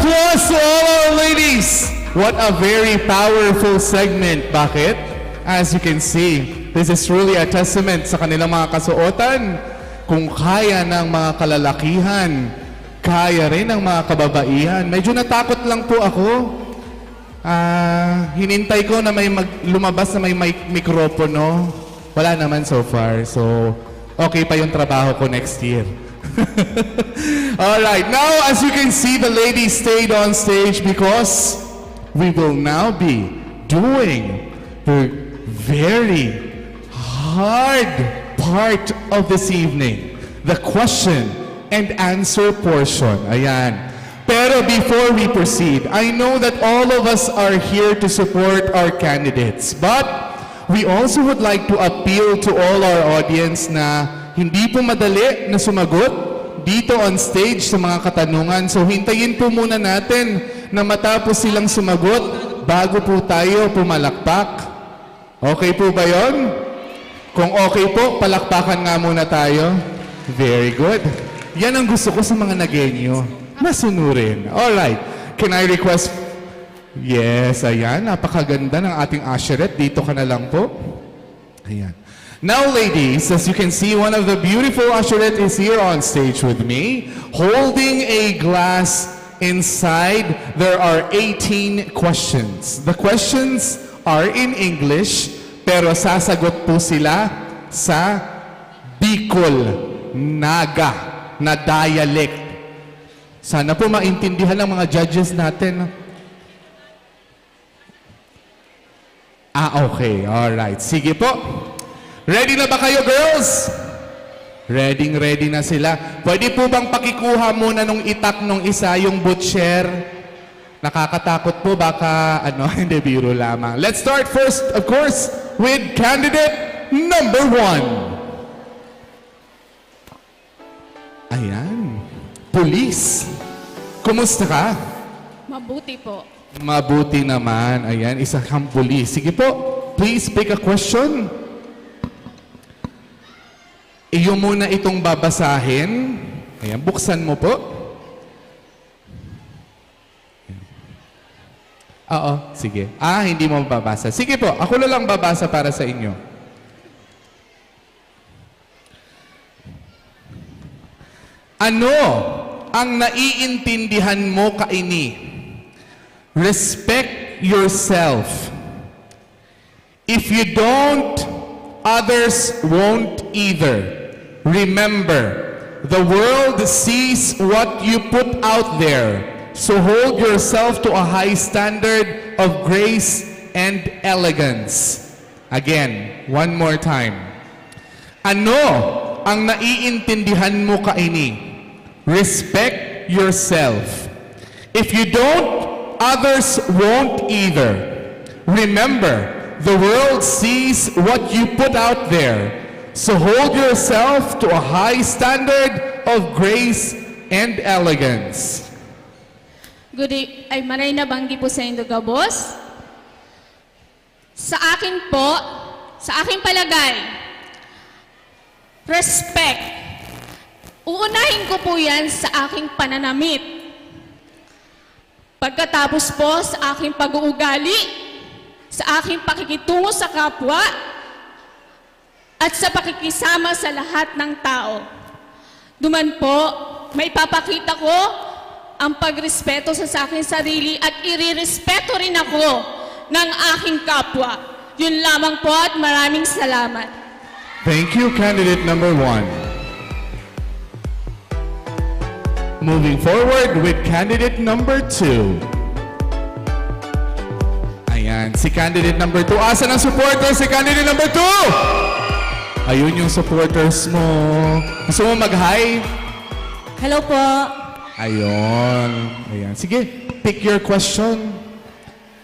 applause to all our ladies! What a very powerful segment. Bakit? As you can see, this is truly a testament sa kanilang mga kasuotan. Kung kaya ng mga kalalakihan, kaya rin ng mga kababaihan. Medyo natakot lang po ako. Hinintay ko na may lumabas na may mikropono. Wala naman so far. So, okay pa yung trabaho ko next year. Alright, now as you can see, the ladies stayed on stage because we will now be doing the very hard part of this evening, the question and answer portion. Ayan. Pero before we proceed, I know that all of us are here to support our candidates, but we also would like to appeal to all our audience na hindi po madali na sumagot dito on stage sa mga katanungan. So hintayin po muna natin na matapos silang sumagot bago po tayo pumalakpak. Okay po ba yon? Kung okay po, palakpakan nga muna tayo. Very good. Yan ang gusto ko sa mga nagenyo. Masunurin. Alright. Can I request? Yes, ayan. Napakaganda ng ating usherette. Dito ka na lang po. Ayan. Now, ladies, as you can see, one of the beautiful usherette is here on stage with me, holding a glass. Inside, there are 18 questions. The questions are in English, pero sasagot po sila sa Bicol Naga na dialect. Sana po maintindihan ng mga judges natin. Okay. Alright. Sige po. Ready na ba kayo, girls? Ready na sila. Pwede po bang pakikuha muna nung itak nung isa, yung butcher? Nakakatakot po, baka, hindi, biro lamang. Let's start first, of course, with candidate number 1. Ayan. Police. Kumusta ka? Mabuti po. Mabuti naman. Ayan, isa kang police. Sige po, please pick a question. Iyo muna itong babasahin. Ayan, buksan mo po. Oo, sige. Hindi mo babasa. Sige po, ako na lang babasa para sa inyo. Ano ang naiintindihan mo kaini? Respect yourself. If you don't, others won't either. Remember, the world sees what you put out there, so hold yourself to a high standard of grace and elegance. Again, one more time. Ano ang naiintindihan mo kaini? Respect yourself. If you don't, others won't either. Remember, the world sees what you put out there. So hold yourself to a high standard of grace and elegance. Ay maray na banggi po sa Indoga, boss. Sa akin po, sa aking palagay, respect. Uunahin ko po yan sa aking pananamit. Pagkatapos po sa aking pag-uugali, sa aking pakikitungo sa kapwa, at sa pakikisama sa lahat ng tao. Duman po, may papakita ko ang pagrespeto sa aking sarili at irirespeto rin ako ng aking kapwa. Yun lamang po at maraming salamat. Thank you, candidate number 1. Moving forward with candidate number 2. Ayan, si candidate number 2. Asan ang supporter si candidate number 2? Ayun yung supporters mo. Gusto mo mag-hi? Hello po. Ayun. Ayan. Sige, pick your question.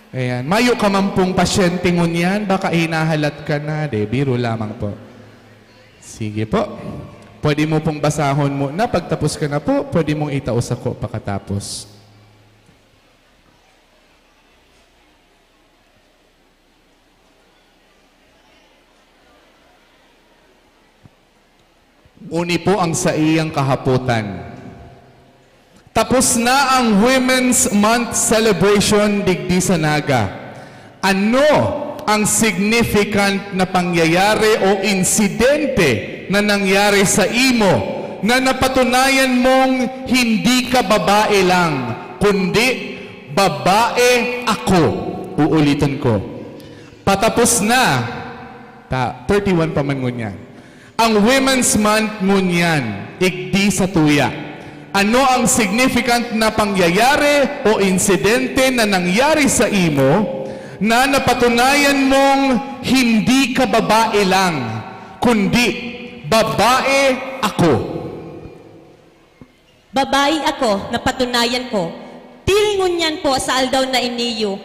Ayan. Mayo ka man pong pasyente mo niyan. Baka hinahalat ka na. Biro lamang po. Sige po. Pwede mo pong basahon mo na. Pagtapos ka na po, pwede mong itaos ako pagkatapos. Uni po ang sa iyang kahaputan. Tapos na ang Women's Month celebration digdi sa Naga. Ano ang significant na pangyayari o insidente na nangyari sa imo na napatunayan mong hindi ka babae lang, kundi babae ako? Uulitin ko. Patapos na, 31 pa man ngunyan. Ang Women's Month ngunyan, igdi sa tuya. Ano ang significant na pangyayari o insidente na nangyari sa imo na napatunayan mong hindi ka babae lang, kundi babae ako? Babae ako, napatunayan ko. Tilingon yan po sa aldaw na iniyo.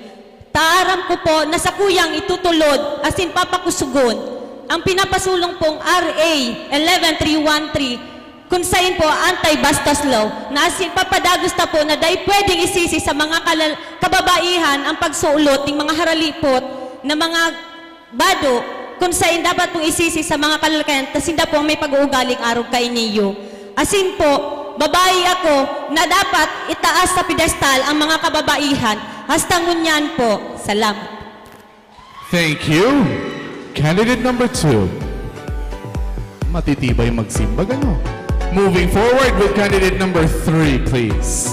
Taaram ko po na sa kuyang itutulod, asin papakusugon, ang pinapasulong pong RA 11313, kung saan po anti-bastos law, na asin papadagos na po na dahil pwedeng isisi sa mga kababaihan ang pagsuulot ng mga haralipot na mga bado, kung saan dapat pong isisi sa mga kalalakayan, tas hindi po may pag-uugaling araw kay niyo. Asin po, babae ako na dapat itaas sa pedestal ang mga kababaihan. Hasta ngunyan po. Salamat. Thank you. Candidate number 2. Matitibay magsimbag, ano? Moving forward with candidate number 3, please.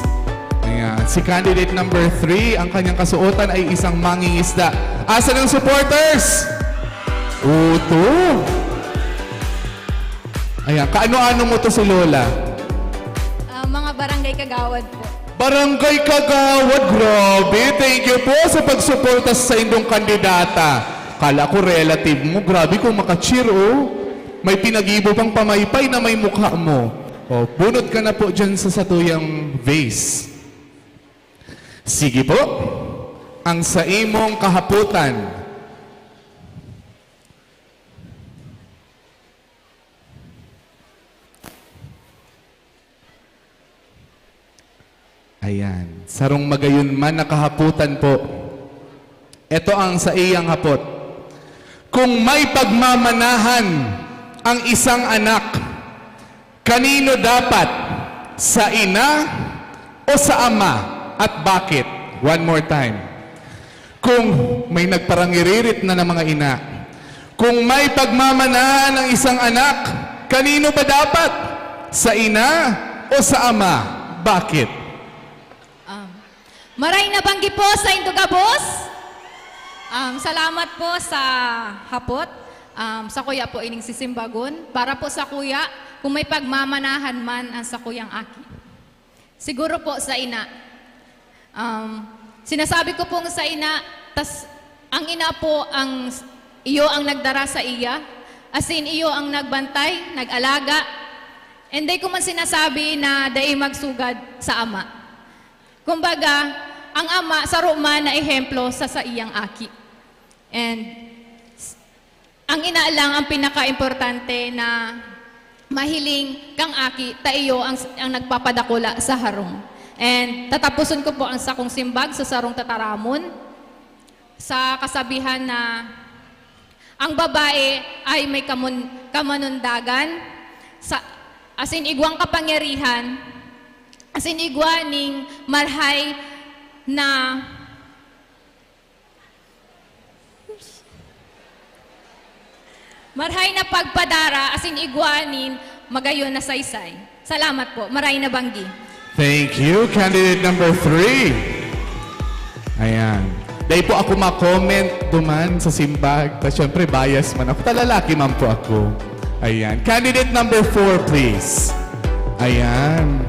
Ayan. Si candidate number 3, ang kanyang kasuotan ay isang mangingisda. Asa ng supporters? Uto. Ayan. Kaano-ano mo to si Lola? Mga barangay kagawad po. Barangay Kagawad, grabe. Thank you po sa pagsuporta sa inyong kandidata. Kala ko relative mo, grabe kung maka-cheer, oh. May pinag-ibo pang pamaypay na may mukha mo. O, bunot ka na po dyan sa satuyang vase. Sige po, ang sa imong kahaputan. Ayan, sarong magayon man na kahaputan po. Ito ang sa iyang hapot. Kung may pagmamanahan ang isang anak, kanino dapat? Sa ina o sa ama? At bakit? One more time. Kung may nagparangiririt na ng mga ina, kung may pagmamanahan ang isang anak, kanino ba dapat? Sa ina o sa ama? Bakit? Maray na banggi po sa Indugabos. Salamat po sa hapot. Sa kuya po ining sisimbagon. Para po sa kuya, kung may pagmamanahan man ang sa kuyang aki. Siguro po sa ina. Sinasabi ko pong sa ina, tas ang ina po iyo ang nagdara sa iya. As in, iyo ang nagbantay, nag-alaga. And di ko man sinasabi na dai magsugad sa ama. Kumbaga, ang ama sa Roma na ehemplo sa iyang aki. And ang ina lang ang pinaka-importante na mahiling kang aki, taiyo ang nagpapadakula sa harong. And tatapusin ko po ang sakong simbag sa sarong tataramon sa kasabihan na ang babae ay may kamanundagan, asin igwang kapangyarihan, asin igwaning marhay na pagpadara, asin igwanin, magayon na saysay. Salamat po. Maray na banggi. Thank you, candidate number 3. Ayan. Dahil po ako ma-comment duman sa simbag. Tapos syempre, bias man ako. Talalaki man po ako. Ayan. Candidate number 4, please. Ayan.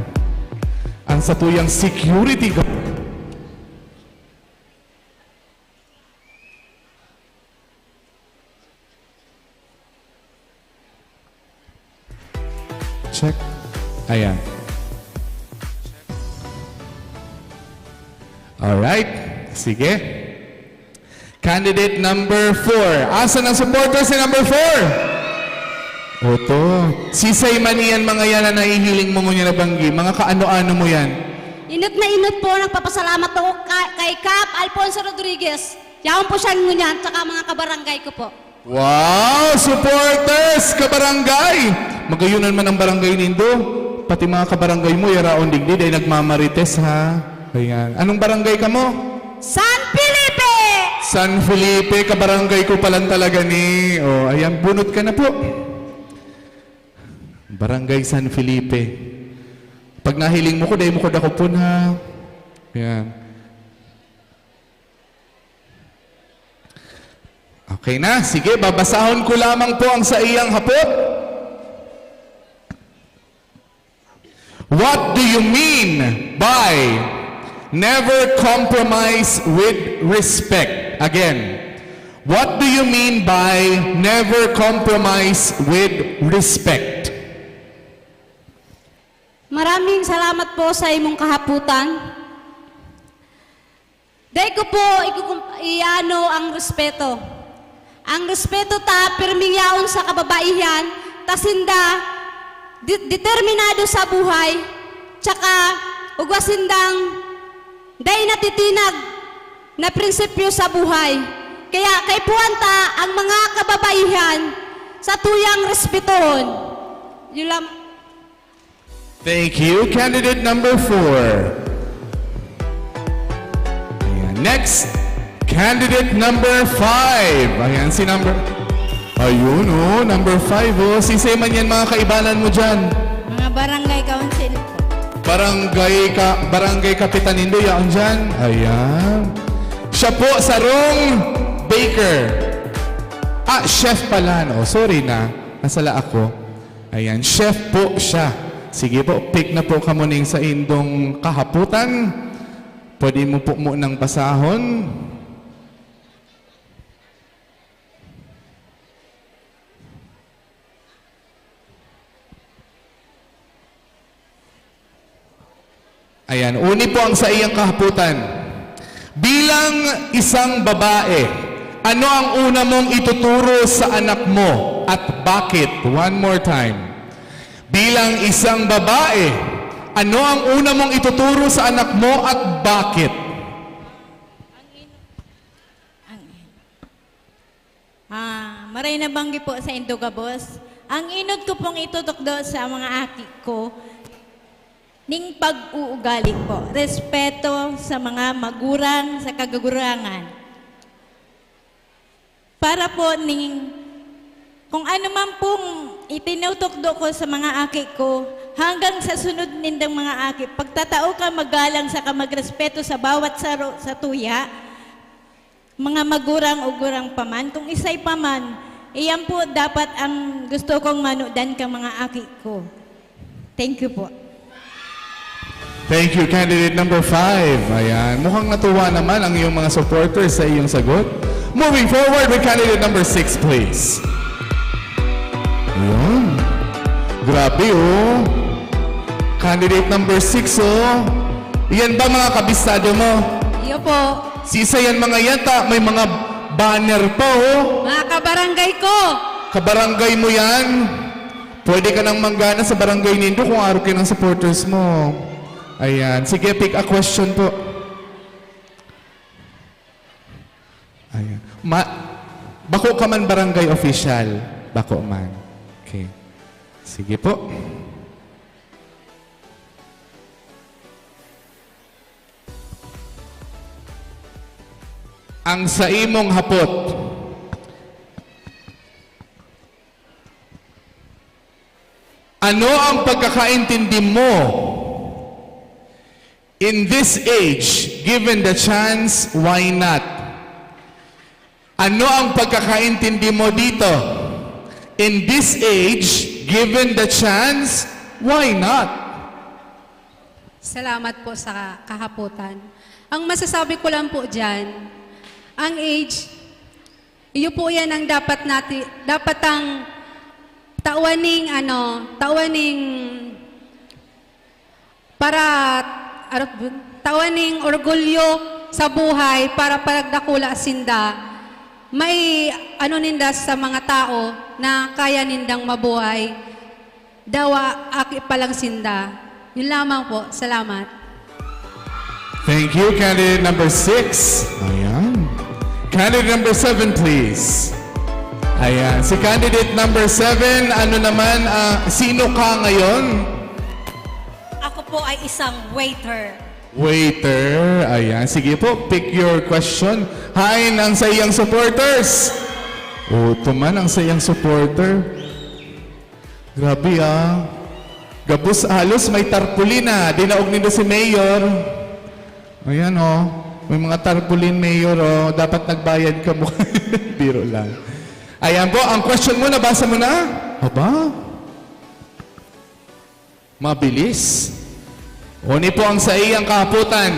Ang satuyang security guard. Check. Ayan. Alright. Sige. Candidate number 4. Asa ng supporters si number 4? Oto. Sisay man yan mga yan na nahihiling mo niya na banggi. Mga kaano-ano mo yan? Inot na inot po, nagpapasalamat ako kay Cap Alfonso Rodriguez. Yaon po siya ngunyan, tsaka mga kabarangay ko po. Wow! Supporters! Kabarangay! Magayunan man ang barangay nindo. pati mga kabarangay mo, yaraon digdi, ay nagmamarites ha. Ayan. Anong barangay ka mo? San Felipe! San Felipe, kabarangay ko palang talaga ni. O, ayan, bunot ka na po. Barangay San Felipe. Pag nahiling mo ko, dahil mo ko dako po na. Ayan. Okay na, sige, babasahon ko lamang po ang sa iyang hapot. What do you mean by never compromise with respect? Again, what do you mean by never compromise with respect? Maraming salamat po sa imong kahaputan. Dahil ko po iano ang respeto. Ang respeto ta pirmingyaon sa kababaihan, tasinda determinado sa buhay, tsaka ugwasindang day natitinag na prinsipyo sa buhay. Kaya kay puwanta ang mga kababaihan sa tuyang respeton. Yun lang. Thank you. Candidate number 4. Ayan. Next, candidate number 5. Ayan, si number... Ayun, oh, number 5, oh. Si Seman yan, mga kaibanan mo dyan. Mga barangay council po. Barangay Kapitanindo, yan dyan. Ayan. Siya po, Sarong Baker. Chef pala, no? Sorry na. Nasala ako. Ayan, chef po siya. Sige po, pick na po ka muning sa indong kahaputan. Pwede mo po munang pasahon. Ayan, uni po ang sa iyang kahaputan. Bilang isang babae, ano ang una mong ituturo sa anak mo at bakit? One more time. Bilang isang babae, ano ang una mong ituturo sa anak mo at bakit? Maray na banggi po sa Indogabos. Ang inod ko pong itutukdo sa mga aki ko, ning pag-uugali po. Respeto sa mga magurang sa kagagurangan. Para po kung ano man pong itinutukdo ko sa mga aki ko, hanggang sa sunod nindang mga aki, pagtatao ka magalang sa kamagrespeto sa bawat sa tuya, mga magurang o gurang paman, kung isay paman, iyan po dapat ang gusto kong manudan ka mga aki ko. Thank you po. Thank you, candidate number 5. Ayan, mukhang natuwa naman ang iyong mga supporters sa iyong sagot. Moving forward with candidate number 6, please. Ayan. Grabe, oh. Candidate number 6, oh. Yan ba mga kabisado mo? Iyo po. Sisa yan mga yata, may mga banner pa, oh. Mga kabarangay ko. Kabarangay mo yan. Pwede ka nang manggana sa barangay nindo kung araw kayo ng supporters mo. Ayan. Sige, pick a question po. Ayan. Bako ka man barangay official. Bako man. Okay. Sige po. Ang sa imong hapot. Ano ang pagkakaintindi mo in this age, given the chance, why not? Ano ang pagkakaintindi mo dito? In this age, given the chance, why not? Salamat po sa kahaputan. Ang masasabi ko lang po dyan, ang age, iyo po yan ang dapat ang tawaning orgulyo sa buhay para palagdakula sinda. May ninda sa mga tao na kaya nindang mabuhay. Dawa aki palang sinda. Yun lamang po. Salamat. Thank you, candidate number 6. Ayan. Candidate number 7, please. Ayan. Si candidate number 7, ano naman, sino ka ngayon? po ay isang waiter. Waiter. Ayan. Sige po, pick your question. Hi ng sa iyang supporters. Tuman ang sa iyang supporter. Grabe ah. Gabos halos may tarpaulin na. Dinaog nito si Mayor. Ayan oh. May mga tarpaulin, Mayor oh. Dapat nagbayad ka mo. Biro lang. Ayan po, ang question mo, nabasa mo na? Aba? Mabilis. Uni po ang sa iyang kahaputan.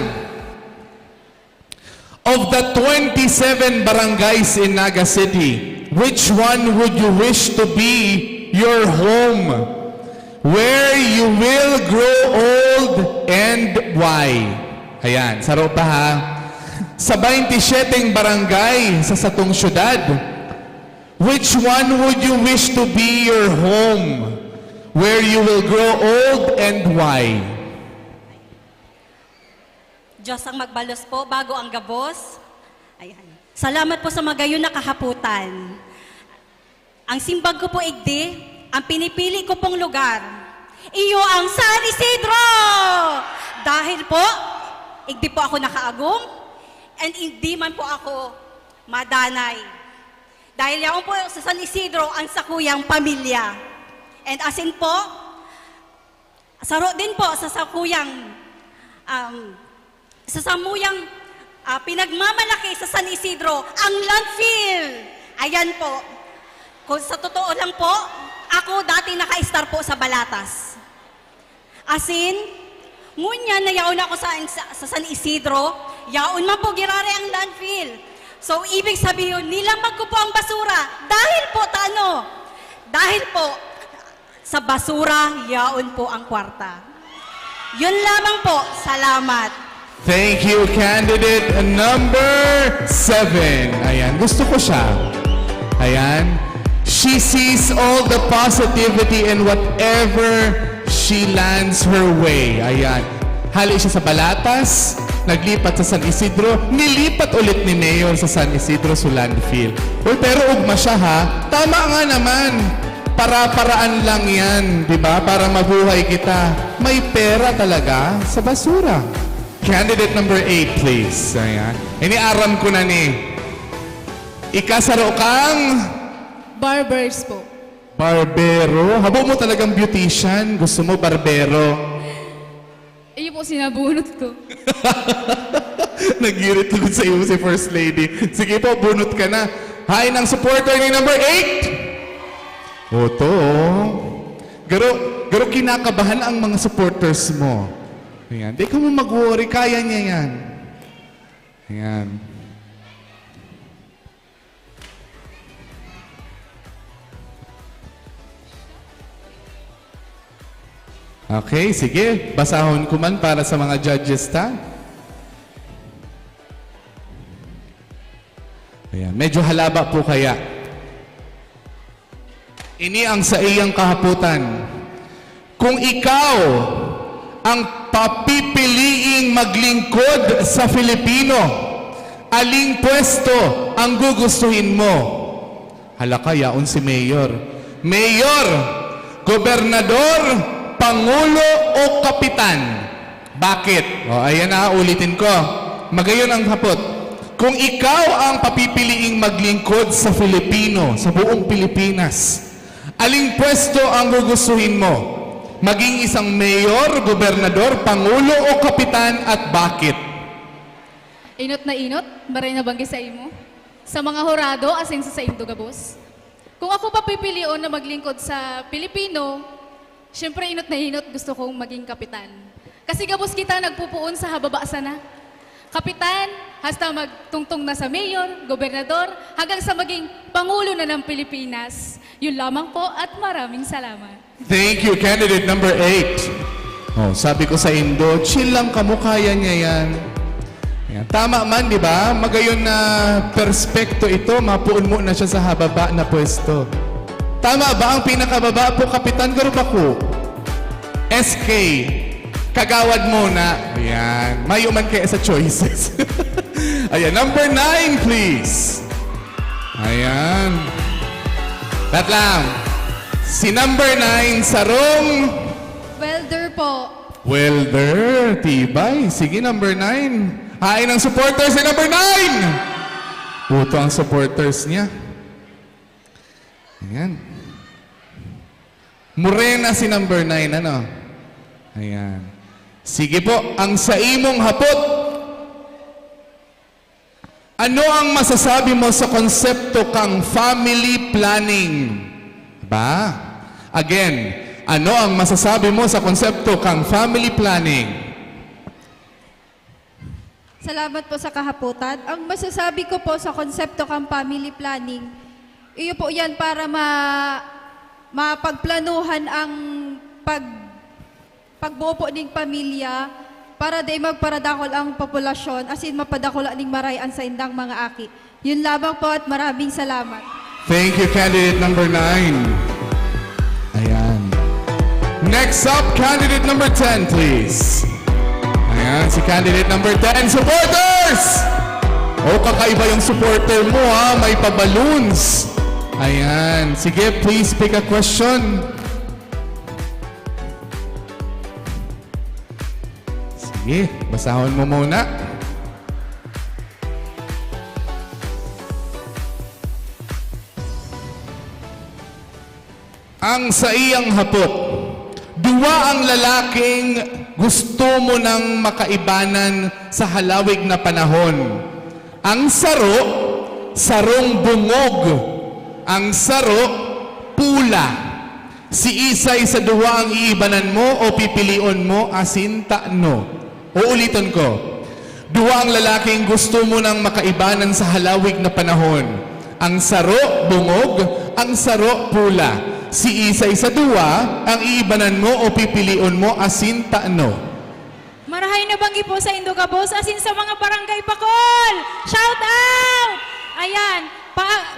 Of the 27 barangays in Naga City, which one would you wish to be your home? Where you will grow old and why? Ayan, saro pa ha. Sa 27 barangay sa satong syudad, which one would you wish to be your home? Where you will grow old and why? Diyos ang magbalos po bago ang gabos. Ayan. Salamat po sa magayon na kahaputan. Ang simbag ko po igdi, ang pinipili ko pong lugar, iyo ang San Isidro! Dahil po, igdi po ako nakaagum, and hindi man po ako madanay. Dahil yaon po sa San Isidro ang sakuyang pamilya. And asin po, saro din po sa sakuyang sa samuyang pinagmamalaki sa San Isidro, ang landfill. Ayan po. Kung sa totoo lang po, ako dati naka-star po sa Balatas. Asin, ngunya na yaon ako sa San Isidro, yaon man po girare ang landfill. So, ibig sabihin, nilamag ko po ang basura. Dahil po, dahil po, sa basura, yaon po ang kwarta. Yun lamang po. Salamat. Thank you, candidate number 7. Ayan, gusto ko siya. Ayan. She sees all the positivity in whatever she lands her way. Ayan. Hali siya sa Balatas, naglipat sa San Isidro, nilipat ulit ni Mayor sa San Isidro sa landfill. Uy, pero ugma siya ha. Tama nga naman. Para-paraan lang yan, di ba? Para mabuhay kita. May pera talaga sa basura. Candidate number 8, please. Ayan. Iniaram ko na ni. Ikasaro kang Barbers po. barbero. Habo mo talagang beautician. Gusto mo barbero. Iyo po sinabunot ko. Nagirit lugod sa iyo si First Lady. Sige po, bunot ka na. Hi ng supporter ni number 8. Oto. Garo kinakabahan ang mga supporters mo. Ayan. Di ka mo mag-worry. Kaya niya yan. Ayan. Okay, sige. Basahon ko man para sa mga judges ta. Ayan. Medyo halaba po kaya. Ini ang sa iyang kahaputan. Kung ikaw ang papipiliing maglingkod sa Filipino, aling pwesto ang gugustuhin mo? Halaka, yaon si Mayor. Mayor, Gobernador, Pangulo o Kapitan? Bakit? O, ayan na, ulitin ko. Magayon ang hapot. Kung ikaw ang papipiliing maglingkod sa Filipino, sa buong Pilipinas, aling pwesto ang gugustuhin mo? Maging isang mayor, gobernador, pangulo o kapitan at bakit? Inot na inot, maray na banggi sa imo. Sa mga horado, asin sa indo gabos. Kung ako papipilion na maglingkod sa Pilipino, syempre inot na inot, gusto kong maging kapitan. Kasi gabos kita nagpupuon sa hababa sana. Kapitan, hasta magtungtong na sa mayor, gobernador, hanggang sa maging pangulo na ng Pilipinas. Yun lamang po at maraming salamat. Thank you, candidate number 8. Oh, sabi ko sa Indo, chill lang ka mo, kaya niya yan. Ayan. Tama man, di ba? Magayon na perspekto ito, mapuon mo na siya sa hababa na pwesto. Tama ba ang pinakababa po, Kapitan Garbaco? SK, kagawad muna. Ayan. Mayo man kaya sa choices. Ayan, number 9, please. Ayan. Tat lang. Si number 9, Sarong Welder po. Well, there, tibay. Sige, number 9. Hain ang supporters ni number 9! Puto ang supporters niya. Ayan. Morena si number 9, ano? Ayan. Sige po, ang sa imong hapot. Ano ang masasabi mo sa konsepto kang family planning? Ba? Again, ano ang masasabi mo sa konsepto kang family planning? Salamat po sa kahaputan. Ang masasabi ko po sa konsepto kang family planning, iyo po yan para mapagplanuhan ang pagbuo po ng pamilya para di magparadakol ang populasyon asin mapadakol ning marayan sa indang mga aki. Yun lamang po at maraming salamat. Thank you, candidate number 9. Ayan. Next up, candidate number 10, please. Ayan, si candidate number 10. Supporters! O, kakaiba yung supporter mo, ha? May pa-balloons. Ayan. Sige, please pick a question. Sige, basahon mo muna. Ang sa iyang hapot, duwa ang lalaking gusto mo nang makaibanan sa halawig na panahon. Ang saro, sarong bungog. Ang saro, pula. Si Isay sa duwa ang iibanan mo o pipilion mo asin taano. Uulitin ko. Duwa ang lalaking gusto mo nang makaibanan sa halawig na panahon. Ang saro, bungog. Ang saro, pula. Si Isay sa duwa, ang iibanan mo o pipilion mo asin taano. Marahay na banggi po sa Indogabos, asin sa mga barangay Bacol! Shout out! Ayan,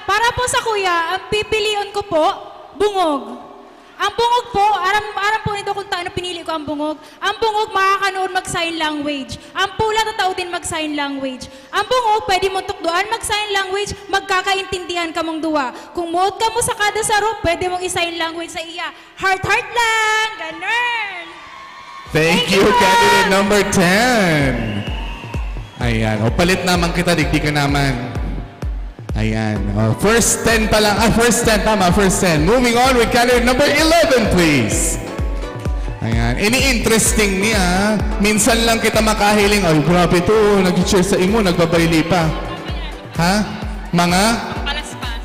para po sa kuya, ang pipilion ko po, bungog. Ang bungog po, aram po nito kung taano pinili ko ang bungog. Ang bungog, makakanood mag-sign language. Ang pula, tatao din mag-sign language. Ang bungog, pwede mo tukduan mag-sign language, magkakaintindihan ka mong duwa. Kung muot ka mo sa kada saro, pwede mong i-sign language sa iya. Heart lang! Ganun! Thank you, candidate number 10. Ayan. O, palit naman kita, digdi ka naman. Ayan. O, first 10 pa lang. First 10. Tama, first 10. Moving on with candidate number 11, please. Ayan. Ini-interesting niya. Minsan lang kita makahiling. Ay, grabe to. Nag-cheer sa imo. Nagbabayli pa. Ha? Mga? Palaspas.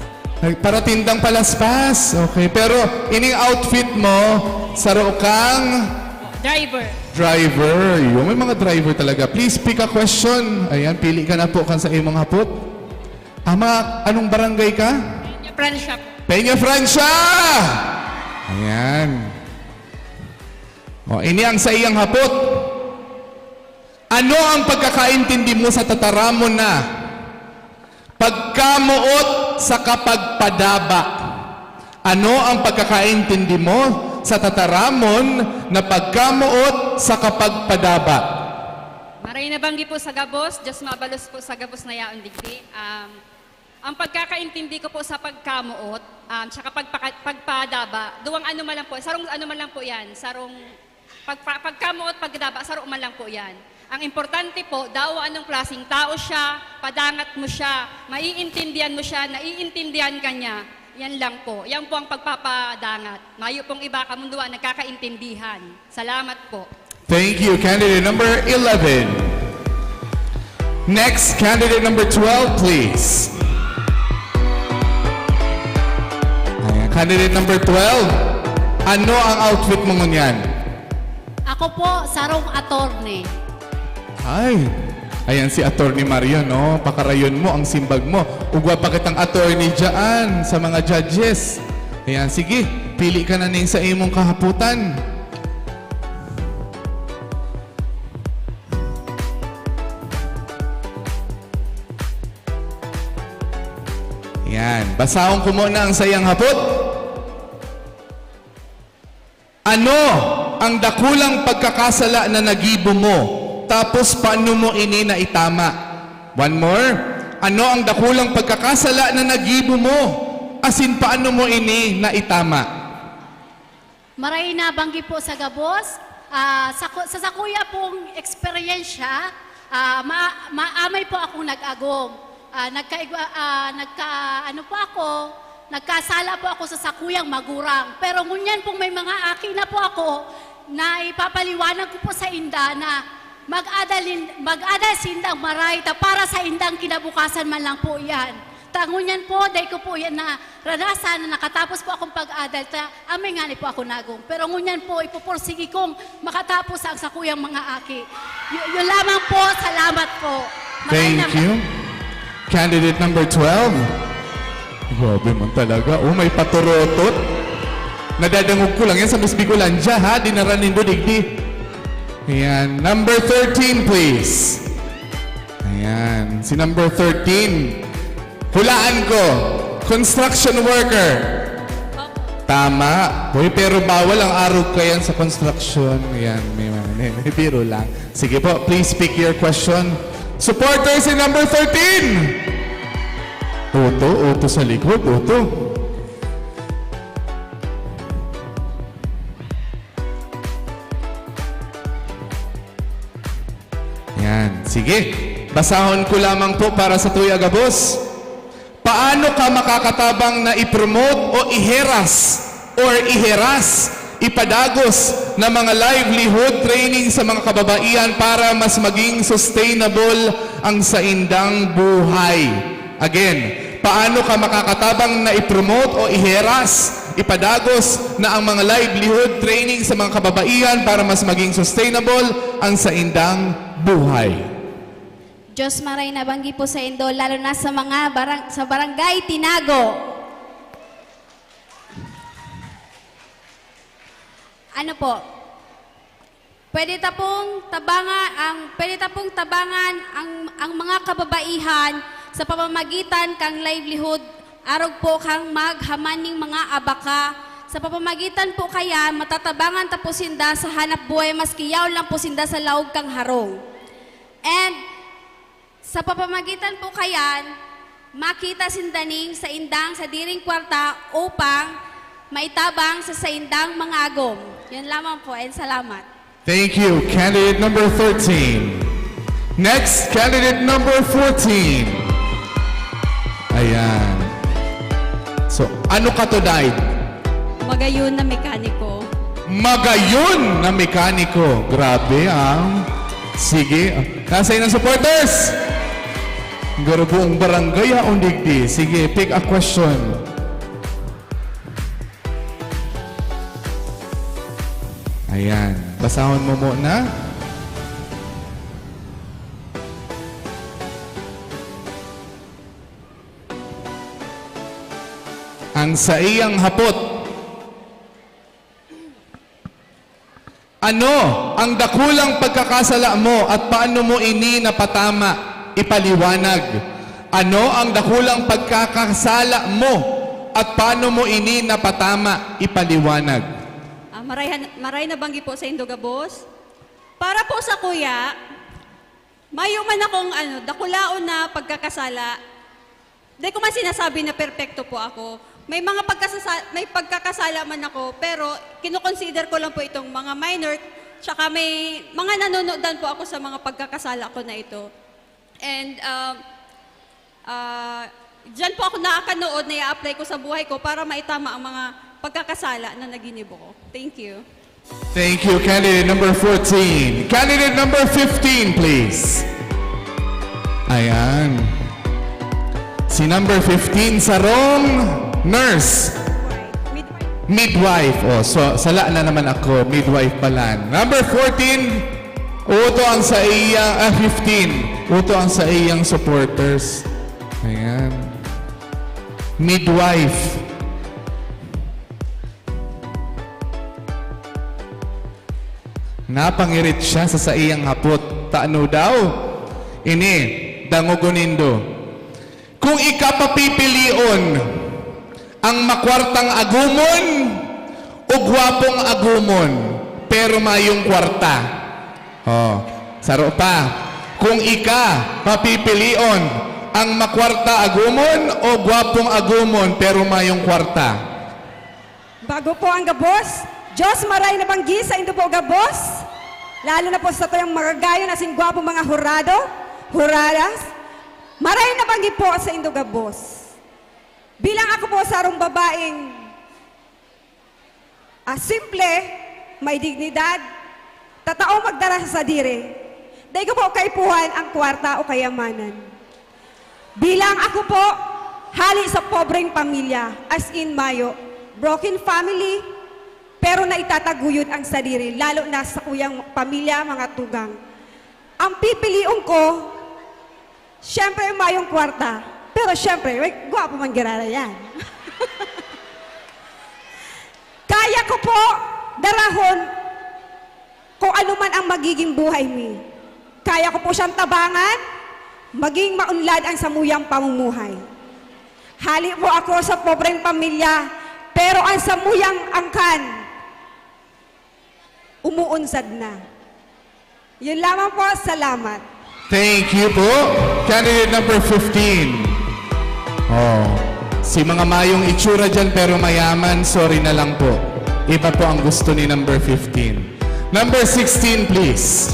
Para tindang palaspas. Okay. Pero, ining outfit mo, saro kang driver. Yung may mga driver talaga. Please pick a question. Ayan, pili ka na po kan sa imong hapot. Ama, anong barangay ka? Friendship. Peña Francia! Ayan. O, ini ang sa iyang hapot. Ano ang pagkakaintindi mo sa tataramon na pagkamuot sa kapagpadaba? Ano ang pagkakaintindi mo sa tataramon na pagkamuot sa kapagpadaba? Maray na banggi po sa gabos, Diyos mabalos po sa gabos na yaon digdi. Ang pagkakaintindi ko po sa pagkamuot, tsaka pagpadaba, duwang ano man lang po, sarong ano man lang po yan, sarong pagkamuot, pagdaba, sarong man lang po yan. Ang importante po, daw anong klaseng tao siya, padangat mo siya, maiintindihan mo siya, naiintindihan ka niya, yan lang po. Yan po ang pagpapadangat. Mayo pong iba kamunduan, nagkakaintindihan. Salamat po. Thank you, candidate number 11. Next, candidate number 12, please. Ayan, candidate number 12. Ano ang outfit mo ngunyan? Ako po, sarong attorney. Ay, ayan si Attorney Mario, no? Pakarayon mo ang simbag mo. Ugwa pa kitang attorney dyan sa mga judges. Ayan, sige, pili ka na ning sa imong kahaputan. Yan. Basahon ko muna ang sayang hapot. Ano ang dakulang pagkakasala na nagibo mo? Tapos paano mo ini na itama? One more. Ano ang dakulang pagkakasala na nagibo mo? Asin paano mo ini na itama? Maray na banggi po sa gabos, Sa kuya pong eksperyensya, maamay po akong nag-agom. Nagkasala po ako sa sakuyang magurang. Pero ngunyan pong may mga aki na po ako na ipapaliwanag ko po sa inda na mag-adal sindang maray ta para sa indang kinabukasan man lang po yan. Tangunyan po, dahil ko po yan na ranasan na nakatapos po akong pag-adal, amay nga ni po ako nagong. Pero ngunyan po, ipupursigi kong makatapos ang sakuyang mga aki. Yun lamang po, salamat po. Thank you. Candidate number 12. Grabe man talaga. Oh, may paturotot. Nadadangog ko lang yan sa Miss Bicolandia, ha? Dinaranin do digdi. Ayan. Number 13, please. Ayan. Si number 13. Hulaan ko. Construction worker. Tama. Hoy, pero bawal ang arog ko yan sa construction. Ayan. May biro lang. Sige po, please pick your question. Supporters in number 13. Uto sa likod, Uto. Yan, sige. Basahon ko lamang po para sa Tuy Agabos. Paano ka makakatabang na i-promote o iheras ipadagos na mga livelihood training sa mga kababaihan para mas maging sustainable ang saindang buhay? Again, paano ka makakatabang na i-promote o ipadagos na ang mga livelihood training sa mga kababaihan para mas maging sustainable ang saindang buhay? Diyos maray na banggi po sa Indo, lalo na sa mga sa barangay Tinago. Ano po? Pwede tapong tabangan ang mga kababaihan sa pamamagitan kang livelihood, arog po kang maghamaning mga abaka. Sa pamamagitan po kaya, matatabangan tapusinda sa hanap buhay, maskiyaw lang po sinda sa laog kang harong. And sa pamamagitan po kaya, makita sindaning sa indang sa diring kwarta upang maitabang sa indang mga agom. Yan lamang po, and salamat. Thank you, candidate number 13. Next, candidate number 14. Ayan. So, ano ka to, Day? Magayon na mekaniko. Magayon na mekaniko. Grabe, Sige. Nasa'yo ng supporters? Garbuong barangay, digdi. Sige, pick a question. Ayan. Basahon mo muna. Ang sa iyang hapot. Ano ang dakulang pagkakasala mo at paano mo ini napatama? Ipaliwanag. Ano ang dakulang pagkakasala mo at paano mo ini napatama? Ipaliwanag. Maray na banggi po sa Indogabos. Para po sa kuya, mayuman akong dakulaon na pagkakasala. Di ko man sinasabi na perpekto po ako. May pagkakasala man ako, pero kinoconsider ko lang po itong mga minor, tsaka may mga nanonoodan po ako sa mga pagkakasala ko na ito. And dyan po ako nakakanood na i-apply ko sa buhay ko para maitama ang mga pagkakasala na naginip ko. Thank you. Thank you, candidate number 14. Candidate number 15, please. Ayan. Si number 15, Sarong Nurse. Midwife. Oh, so sala na naman ako. Midwife pala. Number 14, uto ang sa iyang, 15. Uto ang sa iyang supporters. Ayan. Midwife. Napangirit siya sa iyang hapot. Taano daw? Ini, dangogonindo. Kung ikapapipilion ang makwartang agumon o gwapong agumon, pero mayong kwarta. Oh, saro pa. Kung papipilion ang makwarta agumon o gwapong agumon, pero mayong kwarta. Bago po ang gabos, Diyos maray na banggi sa Indo po gabos. lalo na po sa tuyang magagayon na singwapo mga hurado, huradas, maray na banggit po sa Indogabos. Bilang ako po sa arong babaeng simple, may dignidad, tatao magdara sa dire, dahil ko po kaipuhan ang kwarta o kayamanan. Bilang ako po, hali sa pobreng pamilya, as in Mayo, broken family, pero naitataguyod ang sarili, lalo na sa kuyang pamilya, mga tugang. Ang pipiliin ko, syempre Mayong kwarta, pero syempre, gwapo man girara yan. Kaya ko po darahon kung ano man ang magiging buhay mi. Kaya ko po siyang tabangan, maging maunlad ang samuyang pamumuhay. Hali po ako sa pobreng pamilya, pero ang samuyang angkan, umuunsad na. Yun lamang po, salamat. Thank you po. Candidate number 15. Oh, si mga mayong itsura dyan pero mayaman, sorry na lang po. Iba po ang gusto ni number 15. Number 16, please.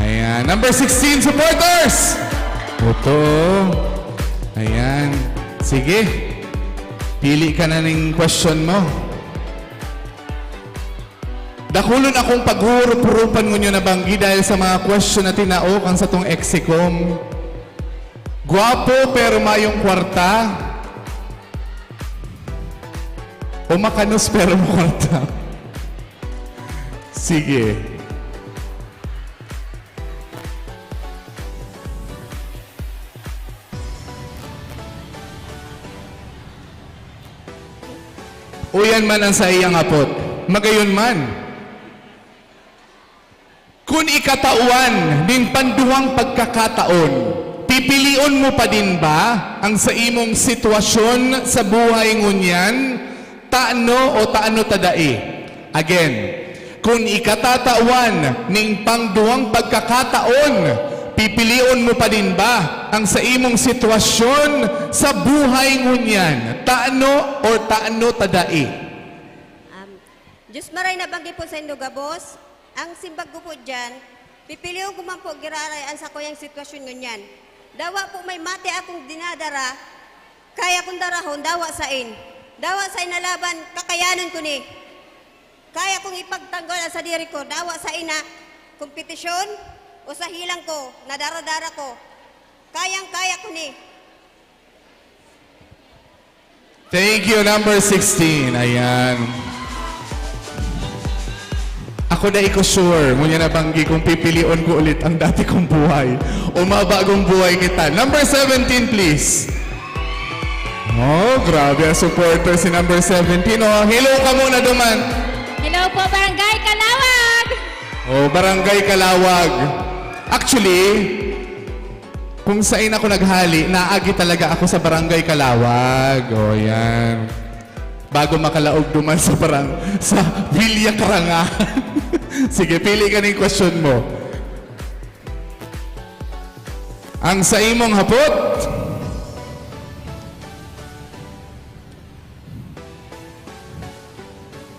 Ayan. Number 16, supporters! Ito. Ayan. Sige. Pili ka na ng question mo. Dakulon akong paghurup-hurupan ngunyo na banggi dahil sa mga question na tinaok ang sa tong exicom. Guwapo pero mayong kwarta. O makanos pero kwarta. Sige. Uyan man ang sa iyang apot. Magayon man. Kung ikatauan ning panduhang pagkakataon, pipilion mo pa din ba ang sa imong sitwasyon sa buhay ngunyan? Taano o taano tadai? Again, kung ikatatawan ning pangduhang pagkakataon, pipilion mo pa din ba ang sa imong sitwasyon sa buhay ngunyan? Taano o taano tadai? Diyos maray na banggi po sa Indogabos, ang simbag ko po dyan, pipiliyon ko man po girarayaan sa kuyang sitwasyon ngunyan. Dawa po may mati akong dinadara, kaya kong darahon, dawa sain. Dawa sain na laban, kakayanan ko ni. Kaya kong ipagtanggol sa diri ko, dawa sain na kompetisyon o sa hilang ko, na dara-dara ko. Kayang-kaya ko ni. Thank you, number 16. Ayan. Ako na iko sure, ngunyan na banggi kung pipilion ko ulit ang dati kong buhay o mabagong buhay kita. Number 17, please. Oh, grabe ang supporter si number 17. Oh, hello ka muna duman. Hello po, Barangay Kalawag! Oh, Barangay Kalawag. Actually, kung saan ako naghali, naagi talaga ako sa Barangay Kalawag. Oh, yan. Bago makalaog duman sa Villa Karangahan. Sige, pili ka ng question mo. Ang sa imong hapot,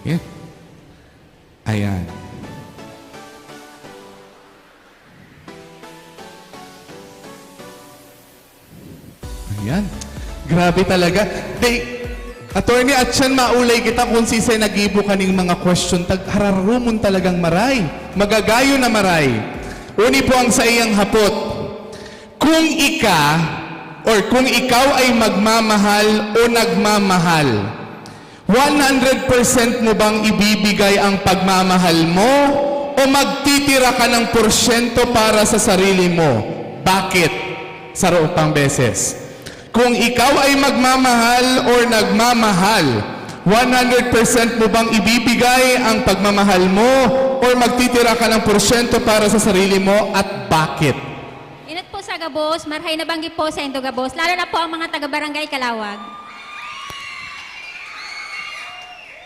yeah. Ayan. Ayan. Grabe talaga. Attorney, at siyan maulay kita kung sisay nagibo kaning mga question. Hararumon talagang maray. Magagayo na maray. Uni po ang sa iyang hapot. Kung kung ikaw ay magmamahal o nagmamahal, 100% mo bang ibibigay ang pagmamahal mo o magtitira ka ng porsyento para sa sarili mo? Bakit? Sa roopang beses. Kung ikaw ay magmamahal o nagmamahal, 100% mo bang ibibigay ang pagmamahal mo o magtitira ka ng porsyento para sa sarili mo at bakit? Inat po sa Gabos, marhay na banggi po sa Indogabos, lalo na po ang mga taga-Barangay Kalawag.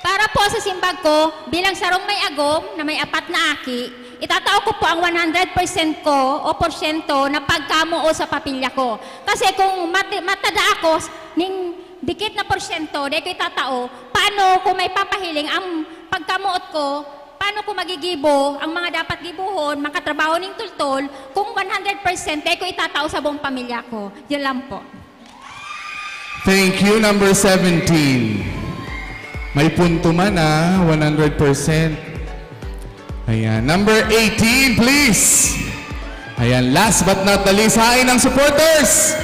Para po sa simbag ko, bilang sarong may agom na may 4 na aki, itatao ko po ang 100% ko o porsyento na pagkamuo sa papilya ko. Kasi kung matada ako ning dikit na porsyento, di ko itatao, paano kung may papahiling ang pagkamuot ko paano ko magigibo ang mga dapat gibuhon, makatrabaho ning tultol, kung 100% ko itatao sa buong pamilya ko. Yan lang po. Thank you, number 17. May punto man 100%. Ayan, number 18, please. Ayan, last but not the least, hain ng supporters.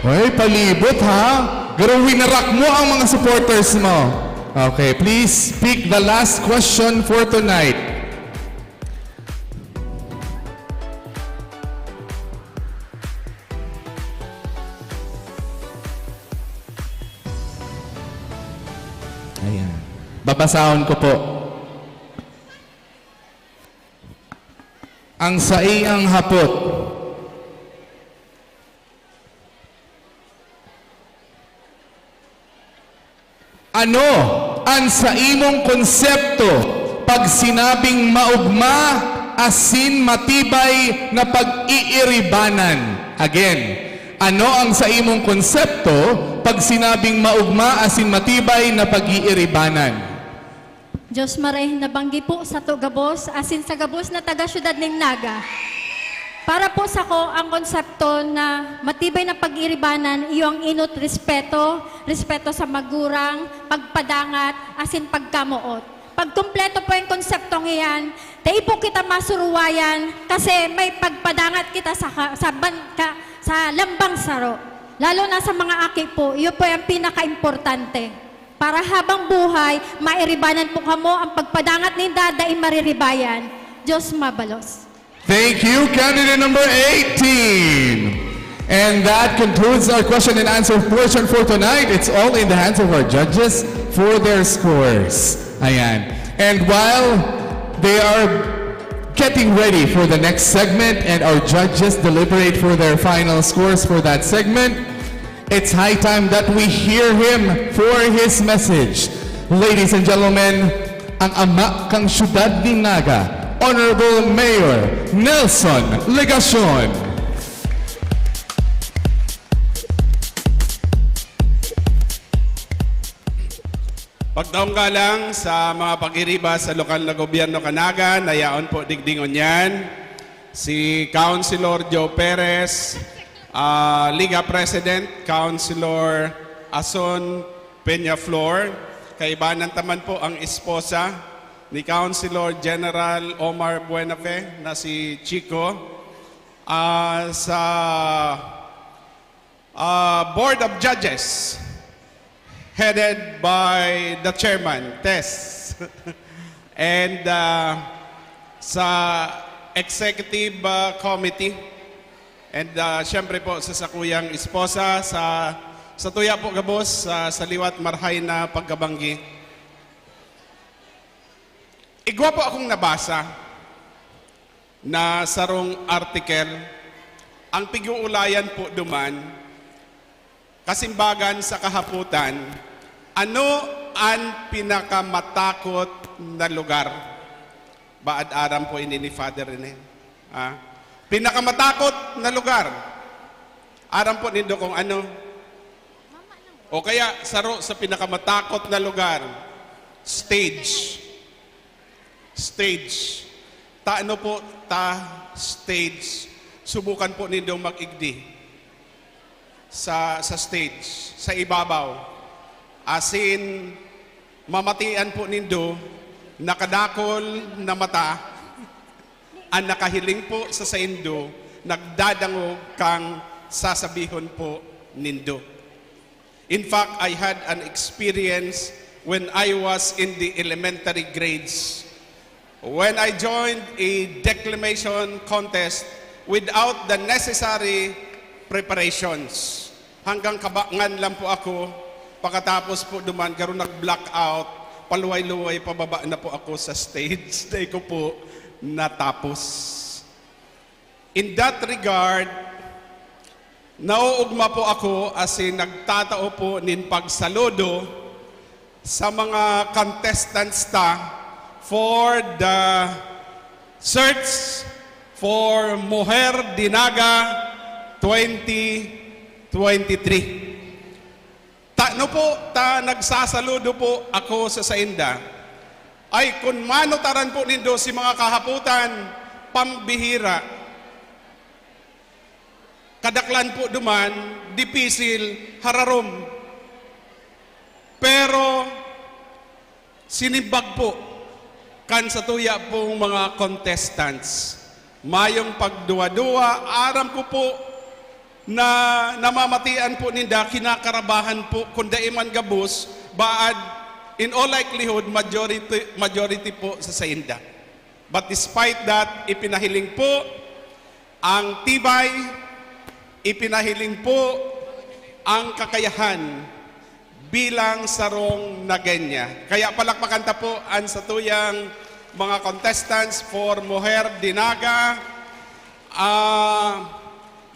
Hoy, palibot ha. Gawin na rock mo ang mga supporters mo. Okay, please pick the last question for tonight. Ayan. Babasahon ko po. Ang saiyang hapot. Ano ang sa imong konsepto pag sinabing maugma, asin matibay na pag-iiribanan? Again, ano ang sa imong konsepto pag sinabing maugma, asin matibay na pag-iiribanan? Diyos maray nabanggi po sa to gabos, asin sa gabos na taga-syudad ng Naga. Para po sa ko, ang konsepto na matibay na pag-iribanan, iyong inot respeto, respeto sa magurang, pagpadangat, asin pagkamuot. Pag kumpleto po yung konseptong iyan, tayo po kita masuruwayan kasi may pagpadangat kita sa lambang saro. Lalo na sa mga aki po, iyo po yung pinaka-importante. Para habang buhay, mairibanan po kamo ang pagpadangat ni Dada ay mariribayan. Diyos mabalos. Thank you, candidate number 18. And that concludes our question and answer portion for tonight. It's all in the hands of our judges for their scores. Ayan. And while they are getting ready for the next segment and our judges deliberate for their final scores for that segment, it's high time that we hear him for his message. Ladies and gentlemen, ang ama kang syudad ng Naga, Honorable Mayor Nelson Legacion. Pagdaong galang sa mga pag-iriba sa lokal na gobyerno Kanaga, nayaon po digdingon yan, si Councilor Joe Perez, Liga President, Councilor Ason Peñaflor, kaibanan taman po ang esposa ni Councilor General Omar Buenafe na si Chico, sa Board of Judges headed by the Chairman, Tess, and sa Executive Committee, and syempre po sa sakuyang esposa, sa tuya po gabos, sa liwat marhay na pagkabanggi. Igwa po akong nabasa na sarong article, ang pag-uulayan po duman, kasimbagan sa kahaputan, ano ang pinakamatakot na lugar? Baad aram po ini ni Father Rene. Pinakamatakot na lugar. Aram po nindo kung ano. O kaya saro sa pinakamatakot na lugar, stage. Stage. Taano po stage. Subukan po nindo mag-igdi sa stage, sa ibabaw. Asin, mamatian po nindo, nakadakol na mata, ang nakahiling po sa saindo, nagdadango kang sasabihon po nindo. In fact, I had an experience when I was in the elementary grades. When I joined a declamation contest without the necessary preparations. Hanggang kabangan lang po ako, pagkatapos po duman, karon nag-blackout, paluway-luway, pababa na po ako sa stage. Day ko po natapos. In that regard, nauugma po ako asin nagtatao po nin pagsaludo sa mga contestants for the search for Mujer Dinaga 2023. Nagsasaludo po ako sa sainda. ay kung manutaran po nindo si mga kahaputan, pambihira. Kadaklan po duman, dipisil, hararom. Pero, sinimbag po, kan sa tuya pong mga contestants. Mayong pagduwa-duwa, aram ko po na namamatian po ninda, kinakarabahan po, kung daiman gabos, baad, in all likelihood, majority po sa sainda. But despite that, ipinahiling po ang tibay, ipinahiling po ang kakayahan bilang sarong na ganya. Kaya palakpakan ta po ang sa tuyang mga contestants for Mujer Dinaga,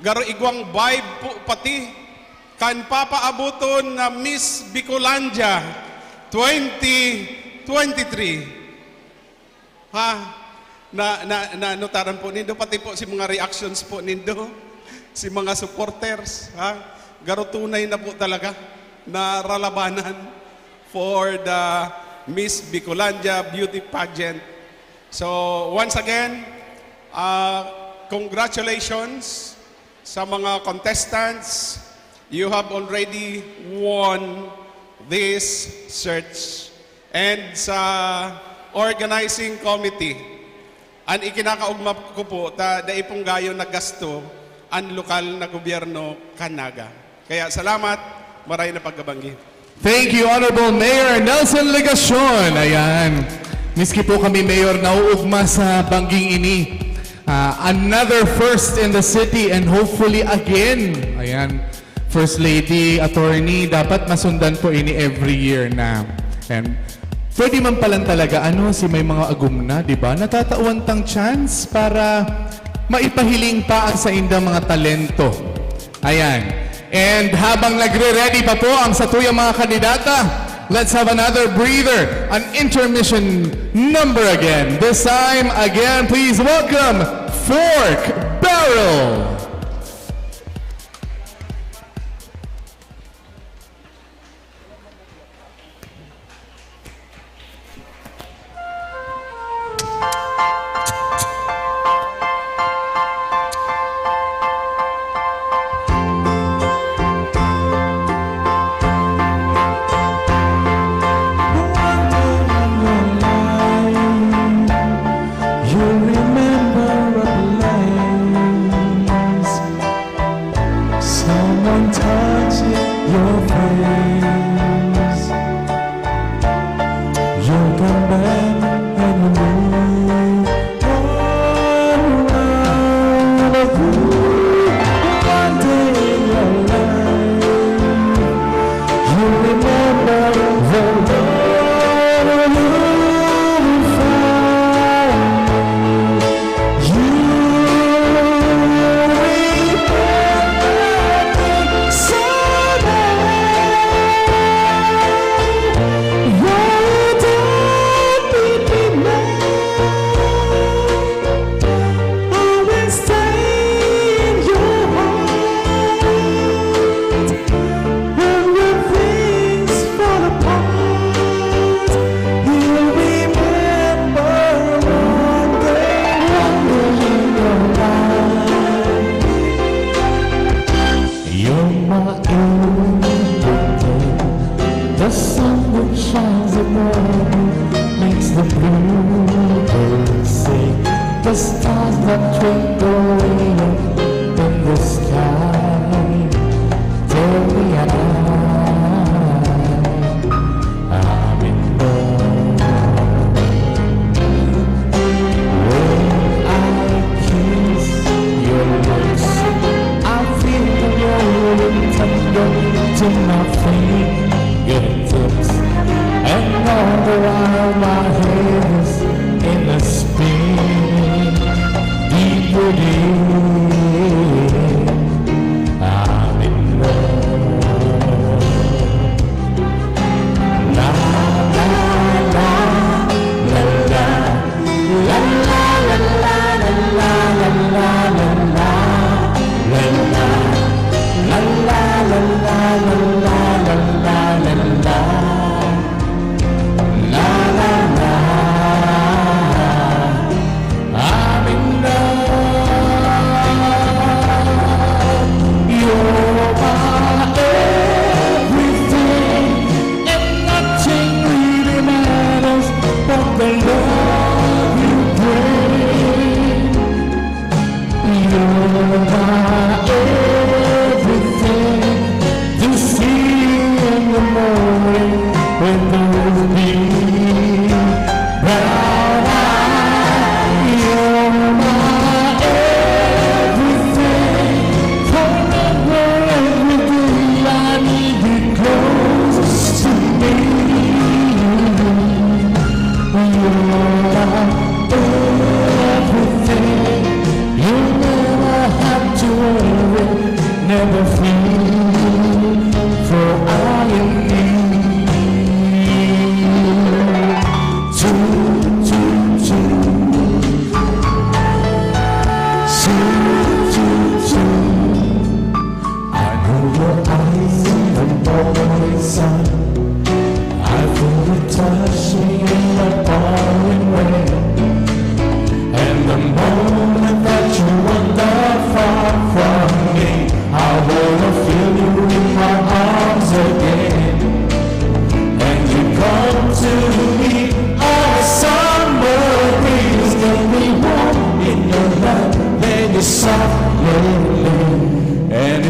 garo igwang vibe po pati kan papaabuton na Miss Bicolandia 2023. Notaran po nindo, pati po si mga reactions po nindo, si mga supporters, garo tunay na po talaga na ralabanan for the Miss Bicolandia Beauty Pageant. So once again, congratulations sa mga contestants. You have already won this search. And sa organizing committee, ang ikinakaugma ko po, daipong gayo na gasto ang lokal na gobyerno Kanaga. Kaya salamat, maray na pagkabanggit. Thank you, Honorable Mayor Nelson Legacion. Ayan. Miski po kami, Mayor, nauugma sa bangging ini. Another first in the city and hopefully again. Ayan. First Lady, Attorney, dapat masundan po ini every year na. And pwede man palang talaga, si may mga agum na, di ba? Natatauan tang chance para maipahiling pa ang sa indang mga talento. Ayan. And habang nagre-ready pa po ang satuyang mga kandidata, let's have another breather, an intermission number again. This time, again, please welcome Fork Barrel. La la la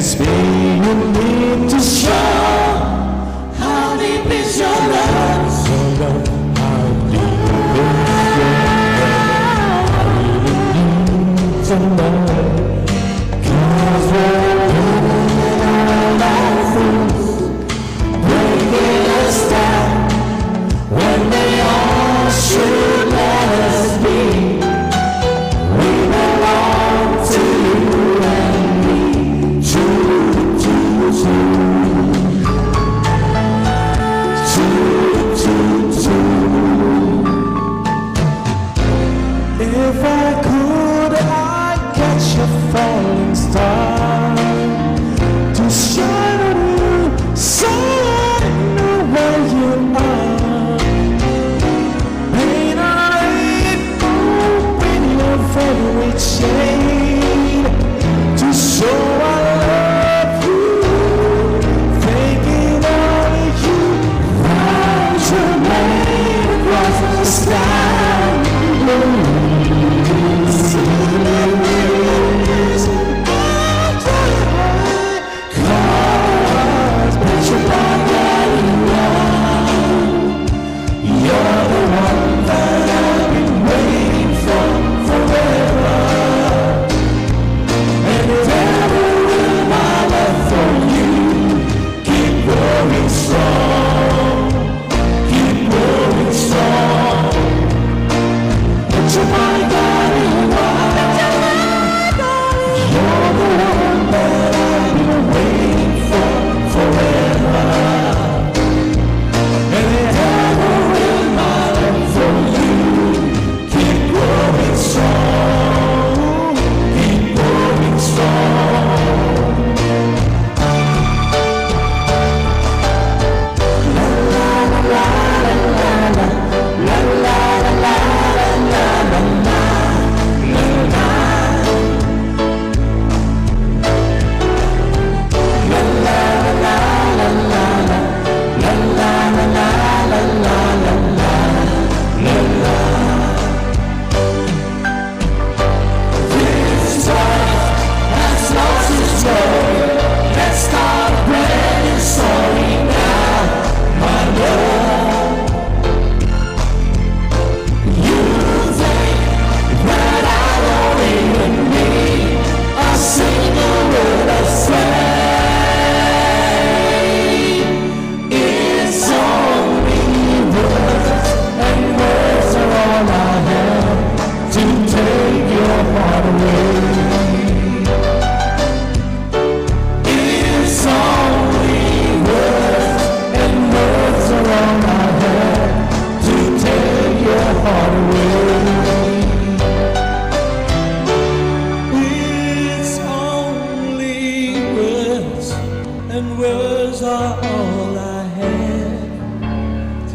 It's me you need to show. How deep is your love? So love, how deep is your love? I really need to know. 'Cause we're doing all our things, breaking us down when they all should let us be. We belong to you and me, true, true, true, true, true, true. If I could, I'd catch a falling star to shine on you, so I know where you are. Paint a rainbow in your favorite shade to show I love you. Thinking of you, round your name across the sky.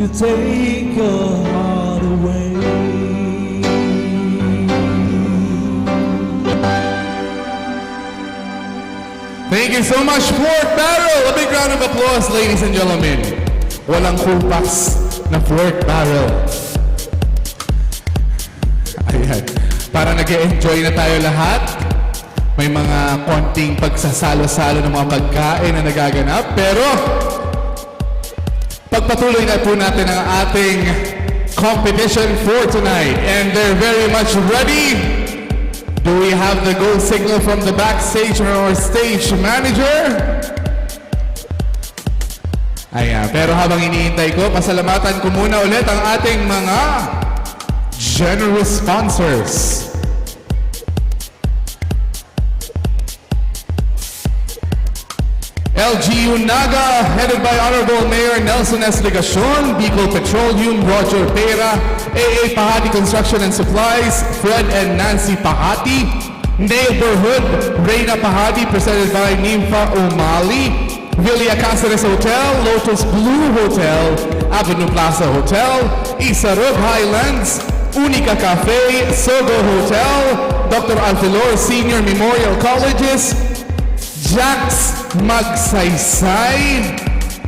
To take your heart away. Thank you so much, Fort Barrel. A big round of applause, ladies and gentlemen. Walang kulpas na Fort Barrel. Ayan. Para nag-enjoy na tayo lahat. May mga konting pagsasalo-salo ng mga pagkain na nagaganap. Pero, pagpatuloy na po natin ang ating competition for tonight. And they're very much ready. Do we have the goal signal from the backstage or our stage manager? Ayan. Pero habang iniintay ko, pasalamatan ko muna ulit ang ating mga generous sponsors. LGU Naga, headed by Honorable Mayor Nelson S. Legacion, Bicol Petroleum, Roger Pera, AA Pahati Construction and Supplies, Fred and Nancy Pahati, Neighborhood, Reina Pahati, presented by Nympha Umali, Villa Cáceres Hotel, Lotus Blue Hotel, Avenue Plaza Hotel, Isarog Highlands, Unica Cafe, Sogo Hotel, Dr. Alfilor Senior Memorial Colleges, Jack's Magsaysay,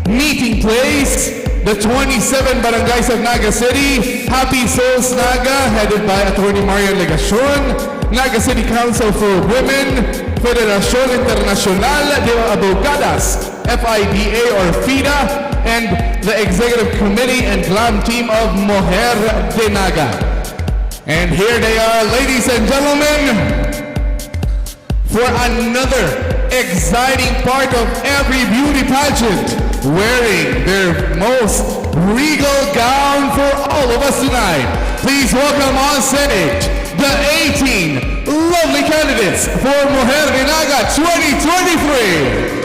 Meeting Place, the 27 barangays of Naga City, Happy Souls Naga, headed by Attorney Mario Legacion, Naga City Council for Women, Federación Internacional de Abogadas, FIDA or FIDA, and the Executive Committee and Glam Team of Mujer de Naga. And here they are, ladies and gentlemen, for another exciting part of every beauty pageant, wearing their most regal gown for all of us tonight. Please welcome on stage the 18 lovely candidates for Mujer de Naga 2023.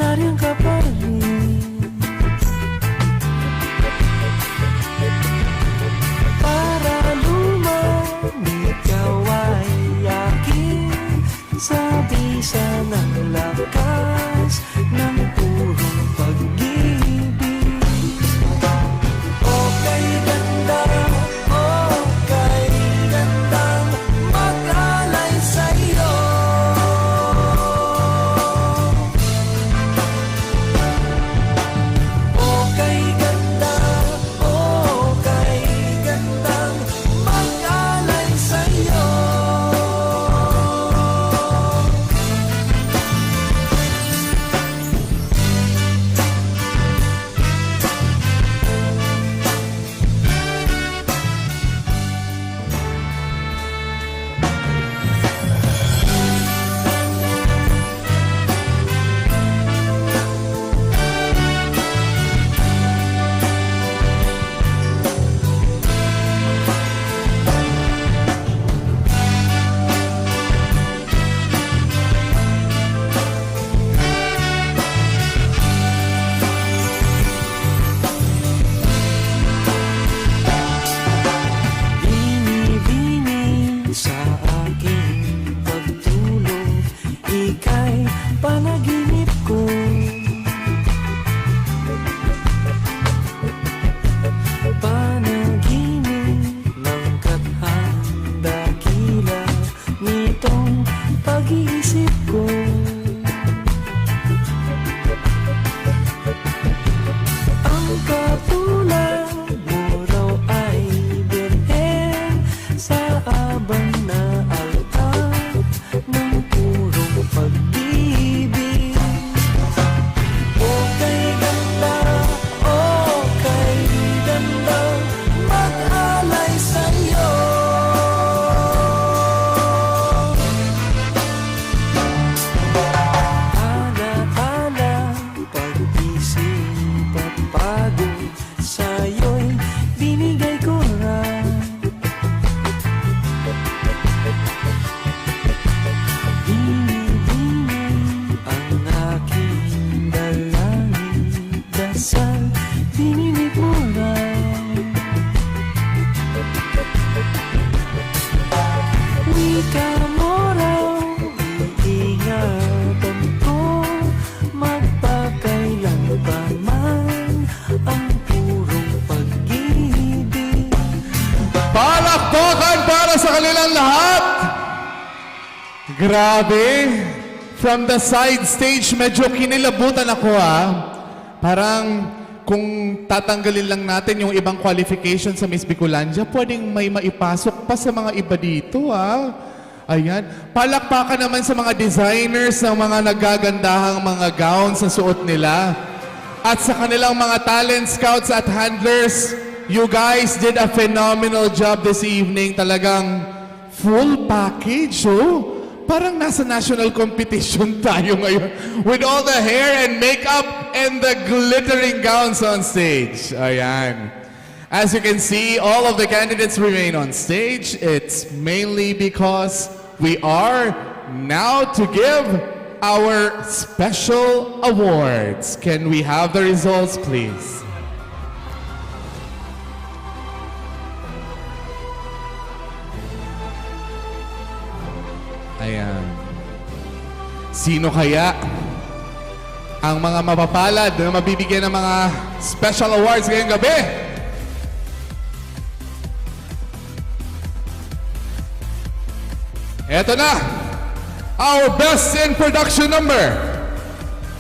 nariyan ka pa rin. Para lumamig ikaw ay akin, sa bisa ng lakas ng purong pag-ibig. Okay ganda, okay gandang mag-alay sa'yo. Okay ganda, okay gandang mag-alay sa'yo. Bini-bini sa aking pagtulog, ika'y panaginip ko. Panaginip ng kathang-dakila nitong pag-iisip ko. Ang katulad mo raw ay birhen sa abang na altar ng purong pag-ibig. Okay ganda, okay ganda, mag-alay sa'yo. Ala-ala, pag-isip at pagod, sa'yo'y binigay ko na. Bini-bini ang aking dalangin, dasal, dininig mo na. Wika mo raw, iingatan ko, magpakailan pa man ang purong pag-ibig. Palakpakan para sa kanilang lahat! Grabe! From the side stage, medyo kinilabutan ako Parang kung tatanggalin lang natin yung ibang qualification sa Miss Bicolandia, pwedeng may maipasok pa sa mga iba dito Ayan. Palakpakan naman sa mga designers ng mga nagagandahang mga gowns sa suot nila. At sa kanilang mga talent scouts at handlers, you guys did a phenomenal job this evening. Talagang full package, Parang nasa national competition tayo ngayon with all the hair and makeup and the glittering gowns on stage. Ayan. As you can see, all of the candidates remain on stage. It's mainly because we are now to give our special awards. Can we have the results, please? Ayan. Sino kaya ang mga mapapalad na mabibigyan ng mga special awards ngayong gabi? Eto na, our best in production number.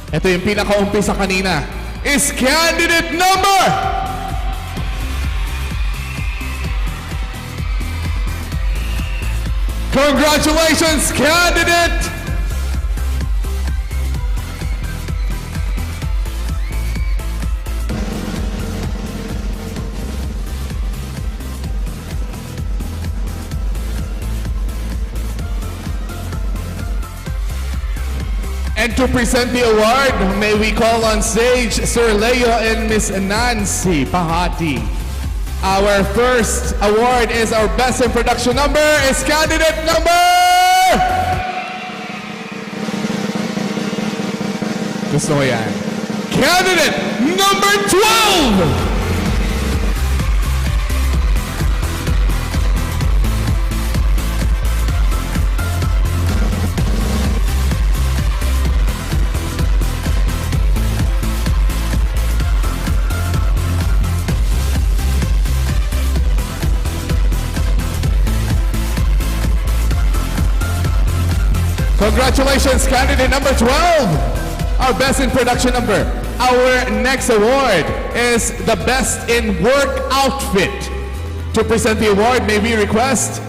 Ito yung pinaka-umpisa kanina. Is candidate number... Congratulations, candidate! And to present the award, may we call on stage Sir Leo and Miss Nancy Pahati. Our first award is our best in production number is candidate number... Gusto ko yan. Candidate number 12! Congratulations, candidate number 12! Our best in production number. Our next award is the best in work outfit. To present the award, may we request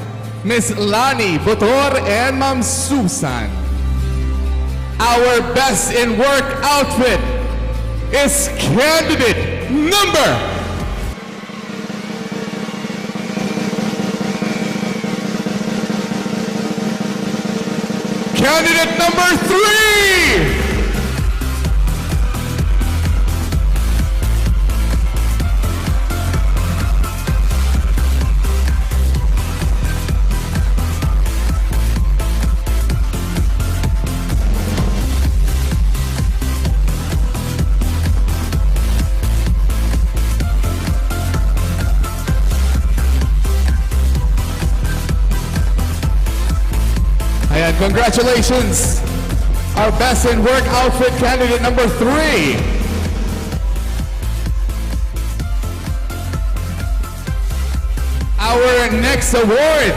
Miss Lani Botor and Ma'am Susan. Our best in work outfit is candidate number Candidate number 3! Ayan, congratulations! Our best in work outfit candidate number 3. Our next award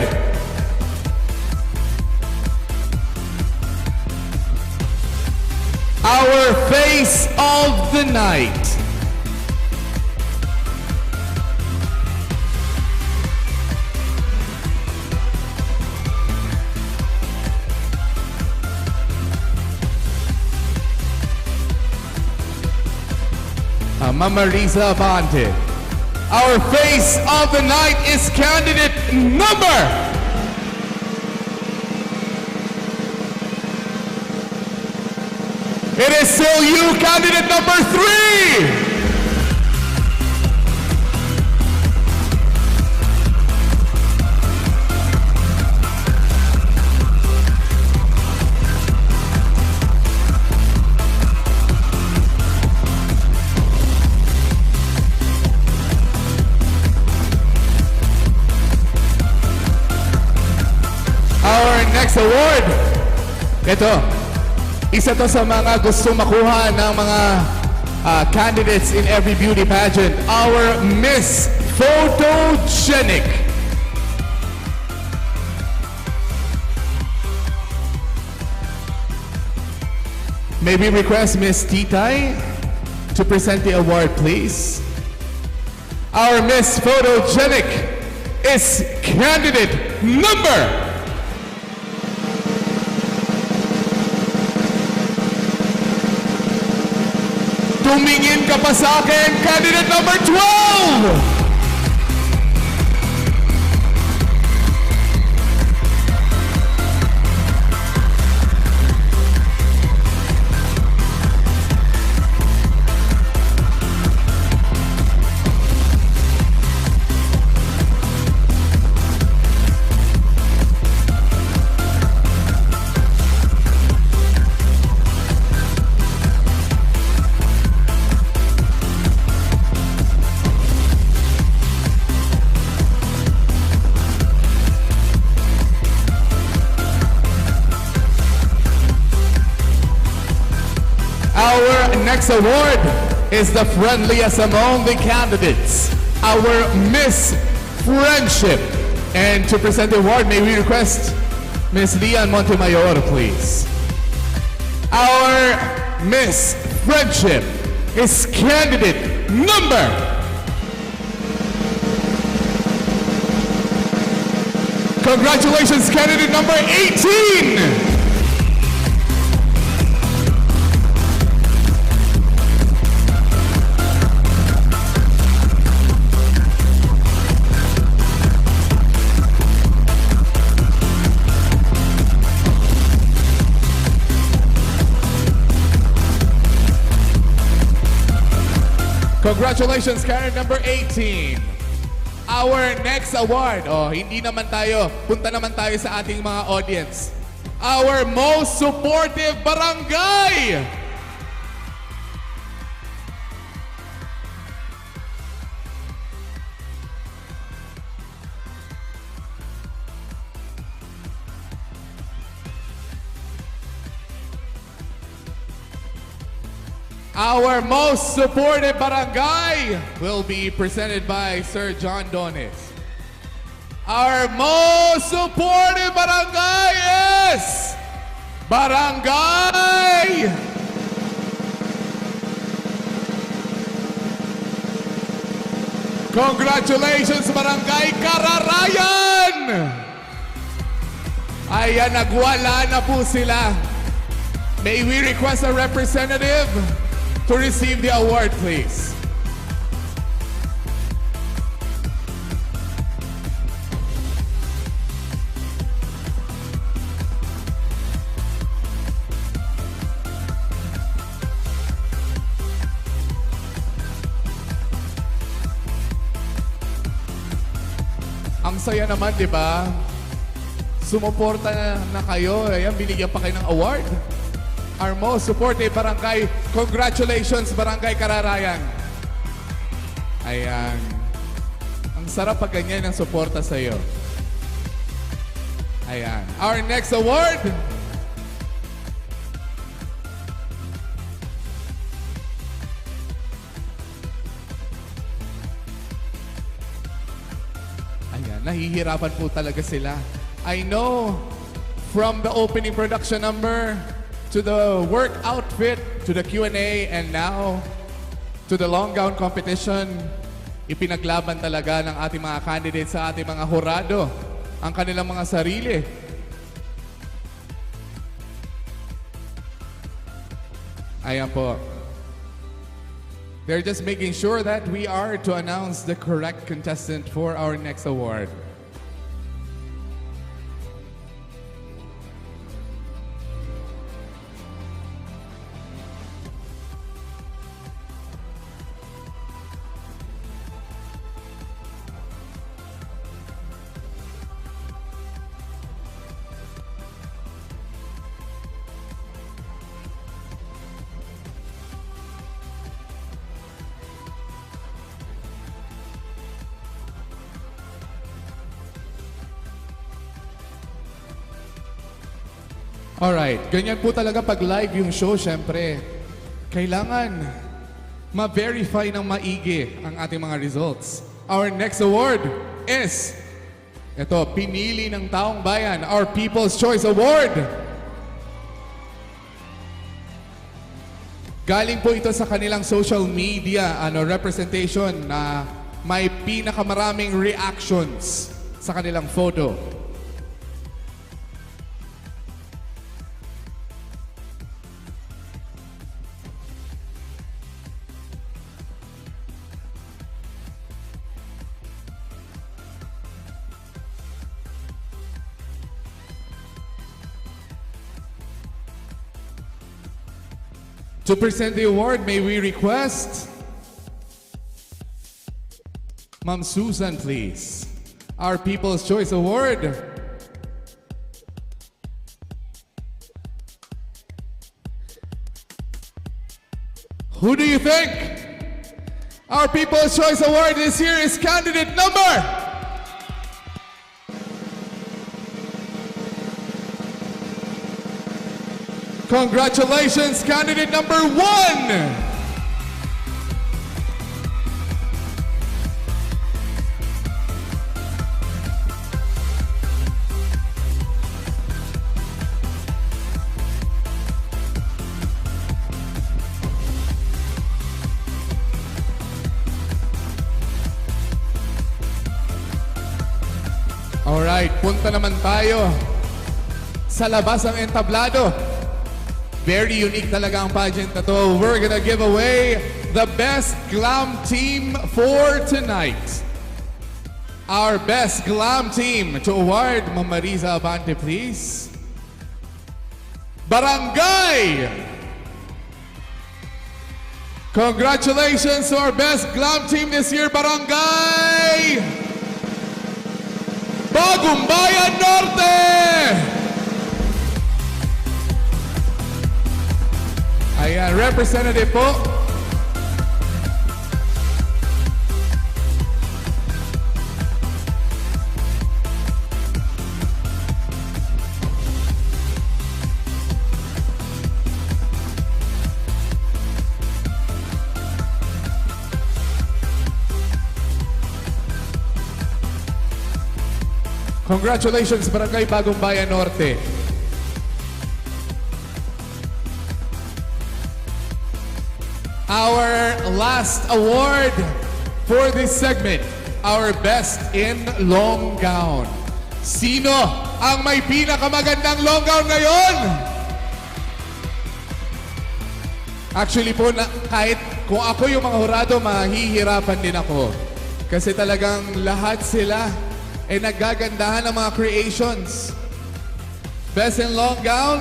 our face of the night. Mama Risa Abante. Our face of the night is candidate number It is still you, candidate number 3! Next award. Ito, isa to sa mga gusto makuha ng mga candidates in every beauty pageant. Our Miss Photogenic. May we request Miss Titay to present the award, please? Our Miss Photogenic is candidate number Tumingin ka pa sa akin, candidate number 12! Our next award is the friendliest among the candidates, our Miss Friendship. And to present the award, may we request Miss Lian Montemayor, please. Our Miss Friendship is candidate number Congratulations, candidate number 18! Congratulations, candidate number 18. Our next award, hindi naman tayo, punta naman tayo sa ating mga audience. Our most supportive barangay. Our most supportive barangay will be presented by Sir John Dones. Our most supportive barangay is Barangay Congratulations, Barangay Kararayan! Ayan, nagwala na po sila. May we request a representative to receive the award, please? Ang saya naman, di ba? Sumuporta na kayo. Ayan, binigyan pa kayo ng award. Our most supportive barangay. Congratulations, Barangay Kararayan. Ayan. Ang sarap pag ganyan ang suporta sa'yo. Ayan. Our next award. Ayan, nahihirapan po talaga sila. I know from the opening production number to the work outfit, to the Q&A, and now to the long gown competition, ipinaglaban talaga ng ating mga candidates sa ating mga hurado ang kanilang mga sarili. Ayan po. They're just making sure that we are to announce the correct contestant for our next award. Alright, ganyan po talaga pag live yung show, syempre. Kailangan ma-verify ng maigi ang ating mga results. Our next award is, ito, pinili ng taong bayan, our People's Choice Award. Galing po ito sa kanilang social media representation na may pinakamaraming reactions sa kanilang photo. To present the award, may we request Ma'am Susan, please. Our People's Choice Award. Who do you think? Our People's Choice Award this year is candidate number... Congratulations, candidate number 1! Alright, punta naman tayo sa labas ng entablado. Very unique talaga ang pageant na to. We're gonna give away the best glam team for tonight. Our best glam team to award, Ma'am Marisa Abante, please. Barangay! Congratulations to our best glam team this year, Barangay! Bagong Bayan Norte! Ayan, representative po. Congratulations, Barangay Bagong Bayan Norte. Our last award for this segment, our Best in Long Gown. Sino ang may pinakamagandang long gown ngayon? Actually po, kahit kung ako yung mga hurado, mahihirapan din ako. Kasi talagang lahat sila ay nagagandahan ng mga creations. Best in Long Gown.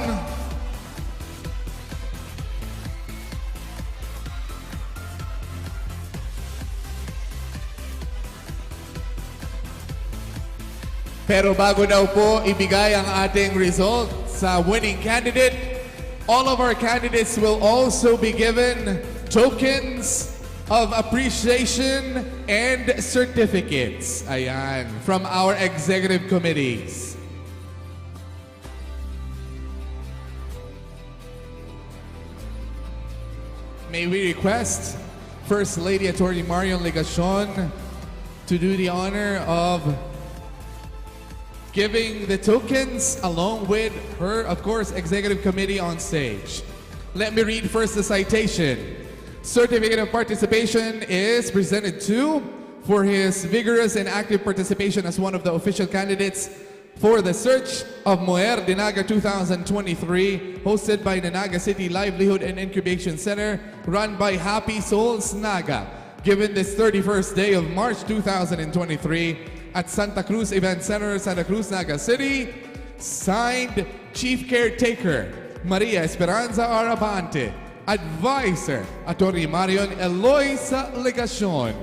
Pero bago daw po ibigay ang ating result sa winning candidate, all of our candidates will also be given tokens of appreciation and certificates. Ayan, from our executive committees. May we request First Lady Attorney Marion Legacion to do the honor of giving the tokens along with her, of course, executive committee on stage. Let me read first the citation. Certificate of participation is presented to for his vigorous and active participation as one of the official candidates for the Search of Mujer de Naga 2023, hosted by the Naga City Livelihood and Incubation Center, run by Happy Souls Naga, given this 31st day of March 2023, at Santa Cruz Event Center, Santa Cruz, Naga City. Signed, Chief Caretaker, Maria Esperanza Arabante. Advisor, Attorney Marion Eloisa Legacion.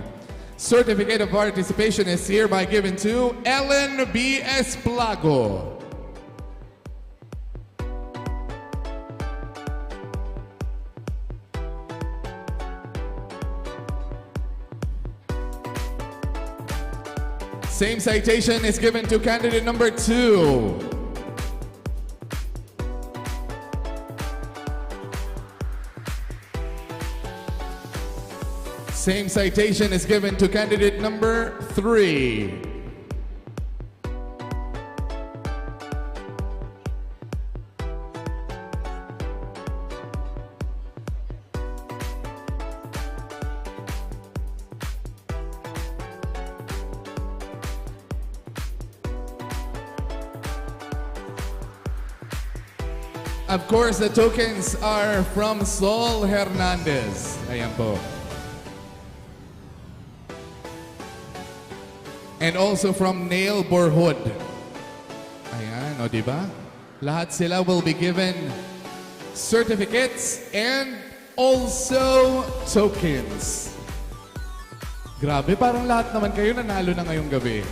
Certificate of participation is hereby given to Ellen B. Esplago. Same citation is given to candidate number 2. Same citation is given to candidate number 3. Of course, the tokens are from Sol Hernandez. Ayan po. And also from Nail Borhod. Ayan, o diba? Lahat sila will be given certificates and also tokens. Grabe, parang lahat naman kayo nanalo na ngayong gabi.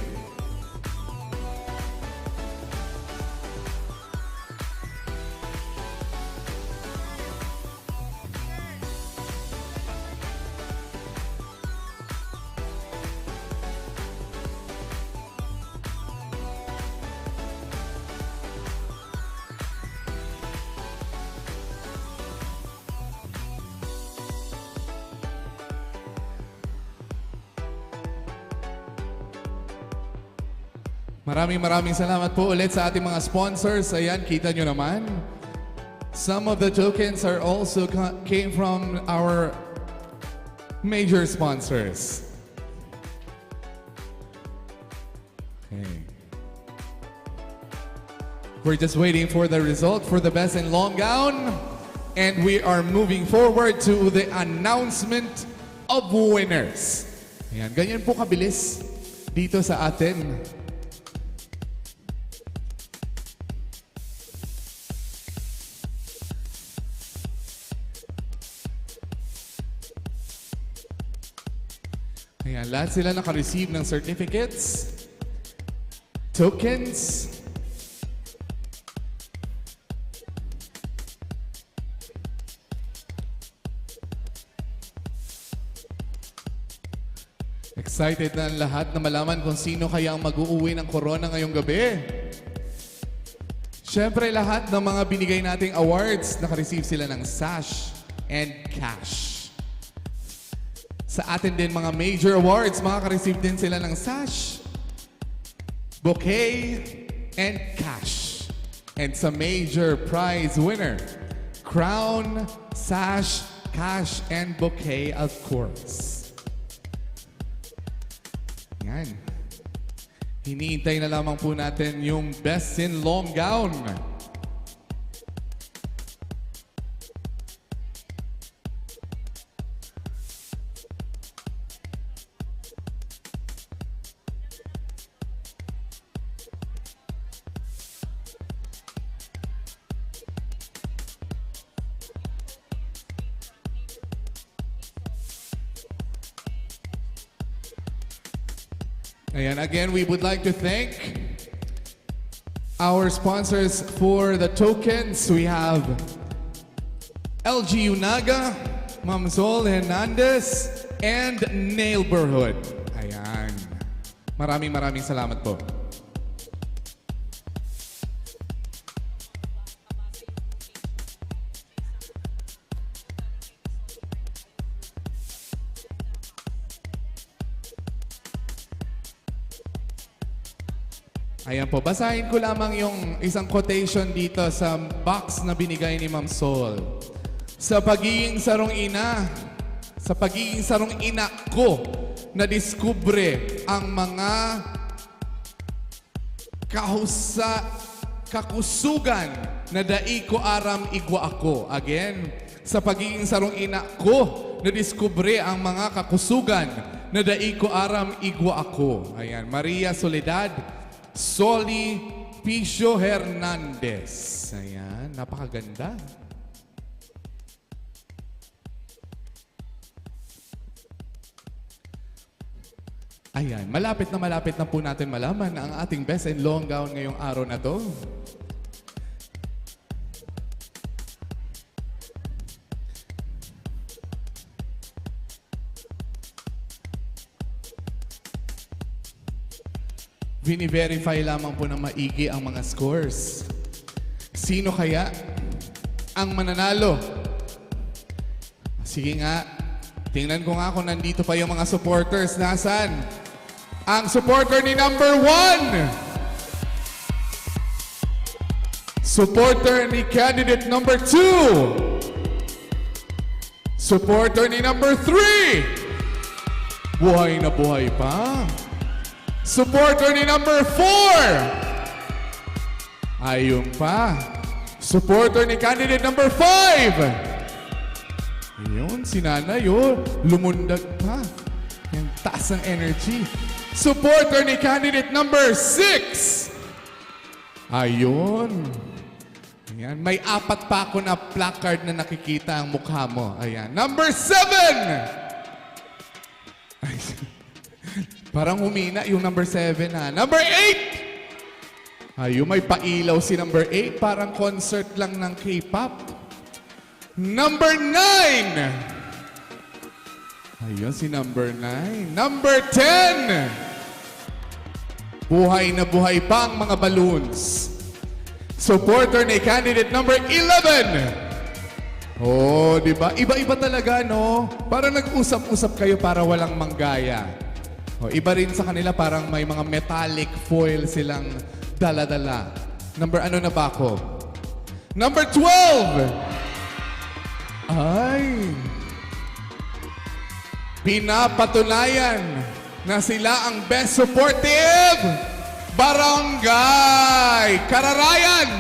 Maraming salamat po ulit sa ating mga sponsors. Ayan, kita nyo naman. Some of the tokens are also came from our major sponsors. Okay. We're just waiting for the result for the Best in Long Gown. And we are moving forward to the announcement of winners. Ayan, ganyan po kabilis dito sa atin. Ayan, lahat sila naka-receive ng certificates, tokens, excited na lahat na malaman kung sino kaya ang mag-uuwi ng corona ngayong gabi. Siyempre, lahat ng mga binigay nating awards, naka-receive sila ng sash and cash. Sa atin din mga major awards, makaka-receive din sila ng sash bouquet, and cash. And sa major prize winner, crown, sash, cash, and bouquet, of course. Yan. Hinihintay na lamang po natin yung best in long gown. And again, we would like to thank our sponsors for the tokens. We have LG Unaga, Ma'am Sol Hernandez, and Neighborhood. Ayan. Maraming salamat po. Ayan po, basahin ko lamang yung isang quotation dito sa box na binigay ni Ma'am Sol. Sa pagiging sarong ina ko, nadiskubre ang mga kakusugan na dai ko aram igwa ako. Again, sa pagiging sarong ina ko, nadiskubre ang mga kakusugan na dai ko aram igwa ako. Ayan, Maria Soledad Soli Picio Hernandez. Ayan, napakaganda. Ayan, malapit na po natin malaman ang ating best and long gown ngayong araw na to. Vini-verify lamang po na maigi ang mga scores. Sino kaya ang mananalo? Sige nga, tingnan ko nga kung nandito pa yung mga supporters. Nasaan? Ang supporter ni number 1. Supporter ni candidate number 2. Supporter ni number 3. Buhay na buhay pa. Supporter ni number 4. Ayun pa. Supporter ni candidate number 5. Ayun, si Nanay, lumundag pa. Yung taas ng energy. Supporter ni candidate number 6. Ayun. Ayan, may 4 pa ako na placard na nakikita ang mukha mo. Ayan. Number 7. Ay, parang humina yung number 7 ha. Number 8! Ayun, may pailaw si number 8. Parang concert lang ng K-pop. Number 9! Ayun, si number 9. Number 10! Buhay na buhay pa ang mga balloons. Supporter ni candidate number 11! Oh, di ba? Iba-iba talaga, no? Para nag-usap-usap kayo para walang manggaya. O, iba rin sa kanila, parang may mga metallic foil silang dala-dala. Number ano na ba ako? Number 12! Ay! Pinapatunayan na sila ang best supportive barangay Kararayan!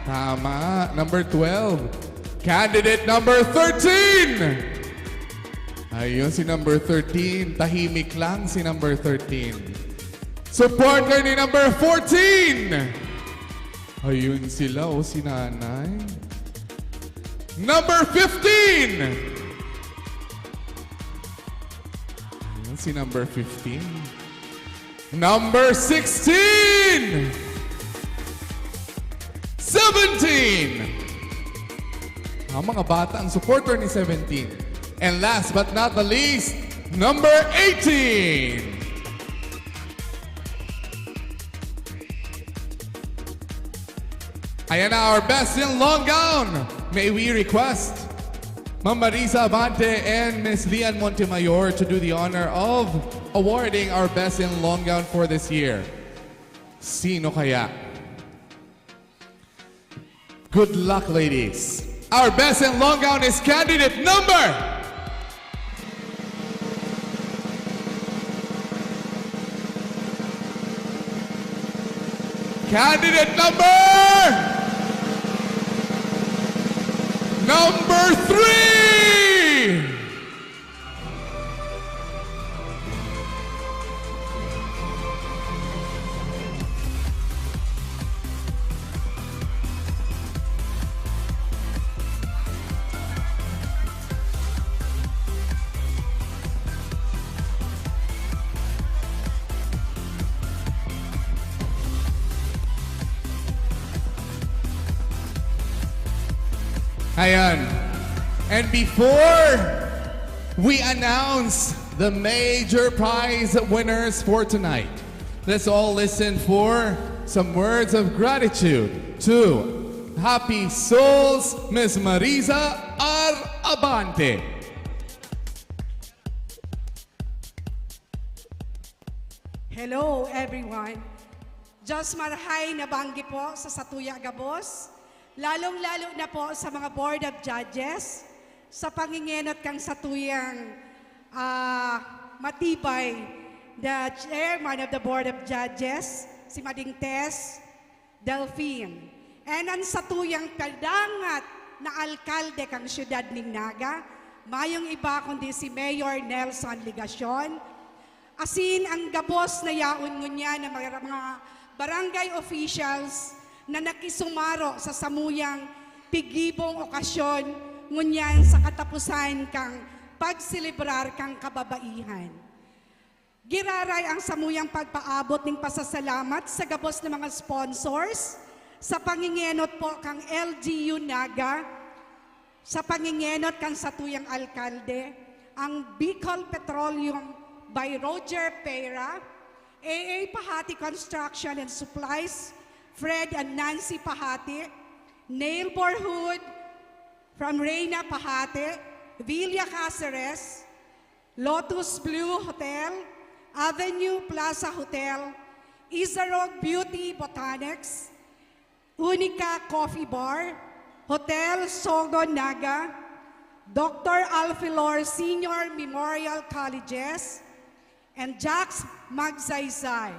Tama, number 12. Candidate number 13! Ayun, si number 13. Tahimik lang si number 13. Supporter ni number 14. Ayun sila, si Nanay. Number 15. Ayun, si number 15. Number 16. 17. Ang mga bata, ang supporter ni 17. And last but not the least, number 18. Ayan na, our best in long gown. May we request Ma'am Marisa Abante and Miss Lian Montemayor to do the honor of awarding our best in long gown for this year. Sino kaya? Good luck, ladies. Our best and long gown is candidate number... Candidate number 3! Ayan. And before we announce the major prize winners for tonight, let's all listen for some words of gratitude to Happy Souls, Miss Marisa R. Abante. Hello everyone. Diyos marahay na banggi po sa Satuya Gabos, lalong-lalo na po sa mga Board of Judges, sa pangingenot kang Satuyang matibay, the Chairman of the Board of Judges, si Mading Tess Delphine, and ang Satuyang kadangat na alkalde kang siyudad ng Naga, mayong iba kundi si Mayor Nelson Ligacion, asin ang gabos na yaon ngunya ng mga barangay officials na nakisumaro sa samuyang pigibong okasyon ngunyan sa katapusan kang pagsilibrar kang kababaihan. Giraray ang samuyang pagpaabot ng pasasalamat sa gabos ng mga sponsors, sa pangingenot po kang LGU Naga, sa pangingenot kang Satuyang Alkalde, ang Bicol Petroleum by Roger Pera, AA Pahati Construction and Supplies, Fred and Nancy Pahati, Neighborhood from Reyna Pahati, Villa Cáceres, Lotus Blue Hotel, Avenue Plaza Hotel, Isarog Beauty Botanics, Unica Coffee Bar, Hotel Sogo Naga, Dr. Alfilor Senior Memorial Colleges, and Jack's Magsaysay,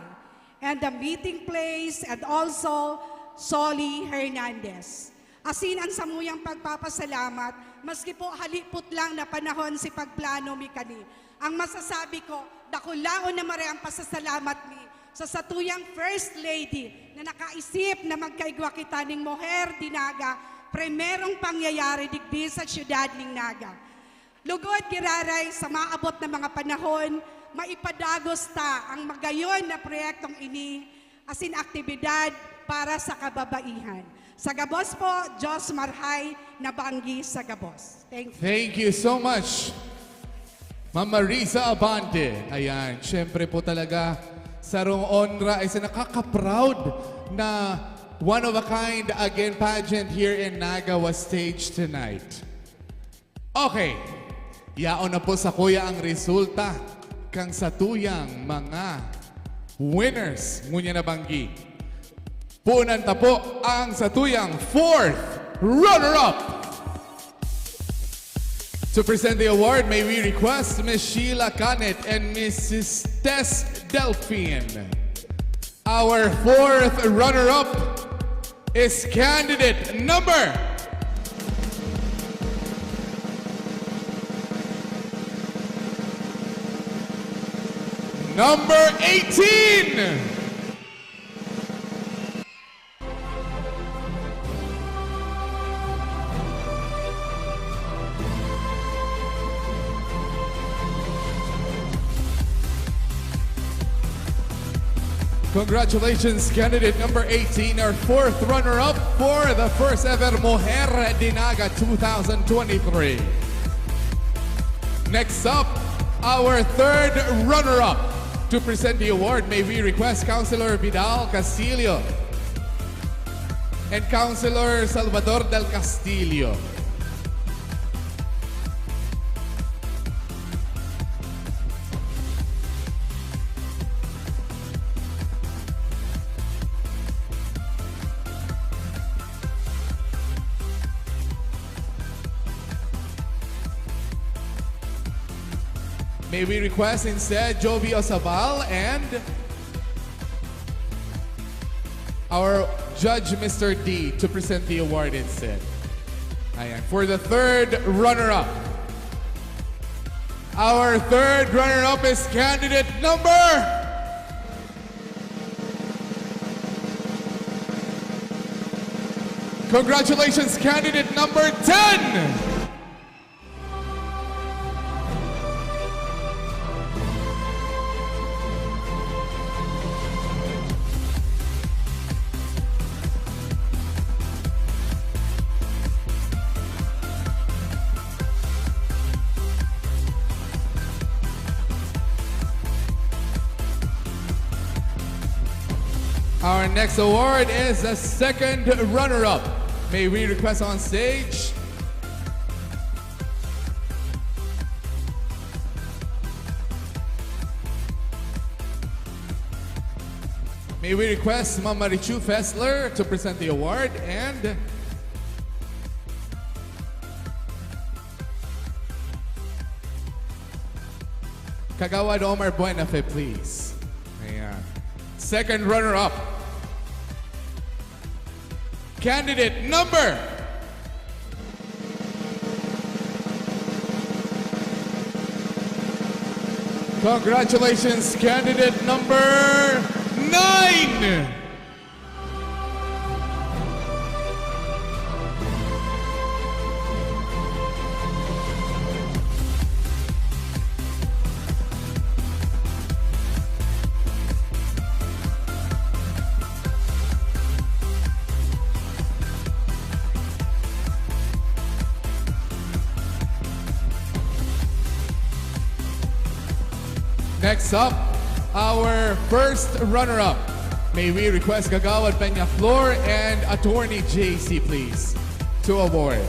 and the meeting place, and also Soli Hernandez. Asin ang samuyang pagpapasalamat, maski po halipot lang na panahon si pagplano mi kani. Ang masasabi ko, dakulaon na mare ang pasasalamat mi sa Satuyang First Lady na nakaisip na magkaigwa kita ning Moher di Naga, primerong pangyayari digdi sa siyudad ning Naga. Lugod giraray sa maabot na mga panahon, maipadagos ta ang magayon na proyektong ini asin aktibidad para sa kababaihan. Sa Gabos po, Diyos marhay na banggi sa Gabos. Thank you. Thank you so much, Ma'am Marisa Abante. Ayan, syempre po talaga sa rong onra ay nakaka-proud na one-of-a-kind again pageant here in Naga was staged tonight. Okay, yaon na po sa kuya ang resulta kang Satuyang mga winners ngunya na banggi. Punan ta po ang Satuyang 4th runner-up. To present the award, may we request Ms. Sheila Canet and Mrs. Tess Delphine. Our 4th runner-up is candidate number... Number 18! Congratulations, candidate number 18, our 4th runner-up for the first ever Moher di Naga 2023. Next up, our 3rd runner-up. To present the award, may we request Councilor Vidal Castillo and Councilor Salvador del Castillo. May we request instead Jovi Osabal and our judge, Mr. D, to present the award instead. Ayan. For the third runner-up. Our third runner-up is candidate number... Congratulations, candidate number 10! Our next award is the second runner-up. May we request on stage? May we request Mama Richu Fessler to present the award and Kagawad Omar Buenafe, please. Ayan. Second runner-up. Candidate number... Congratulations, candidate number 9! Next up, our first runner-up. May we request Kagawad Peñaflor and Attorney JC, please, to award.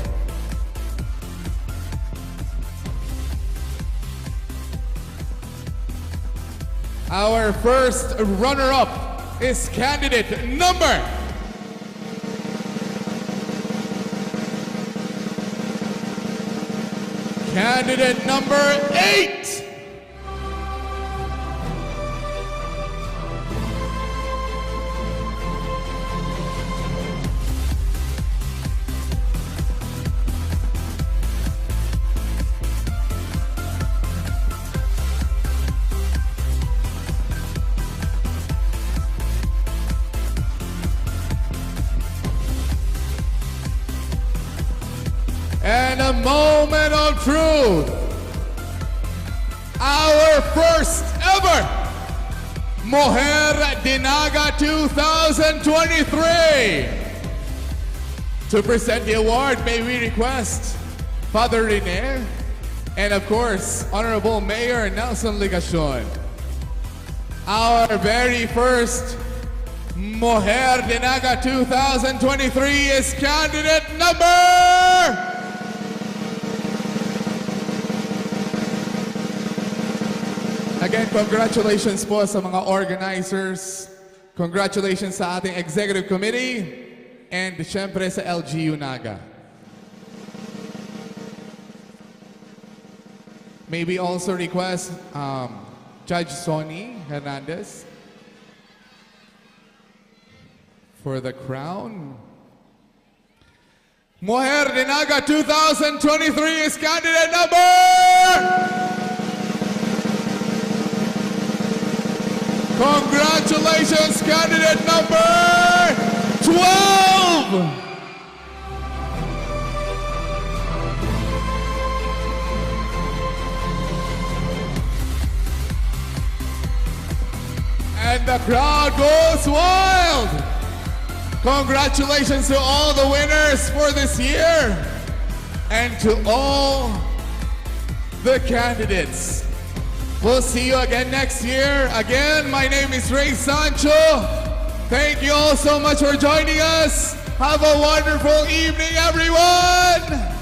Our first runner-up is candidate number... Candidate number 8! And a moment of truth. Our first ever Mujer de Naga 2023. To present the award, may we request Father Rene and of course, Honorable Mayor Nelson Ligacion. Our very first Mujer de Naga 2023 is candidate number... Again, congratulations po sa mga organizers. Congratulations sa ating executive committee and syempre sa LGU Naga. May we also request Judge Sonny Hernandez for the crown. Mujer de Naga 2023 is candidate number... Congratulations, candidate number 12! And the crowd goes wild! Congratulations to all the winners for this year and to all the candidates. We'll see you again next year. Again, my name is Ray Sancho. Thank you all so much for joining us. Have a wonderful evening, everyone.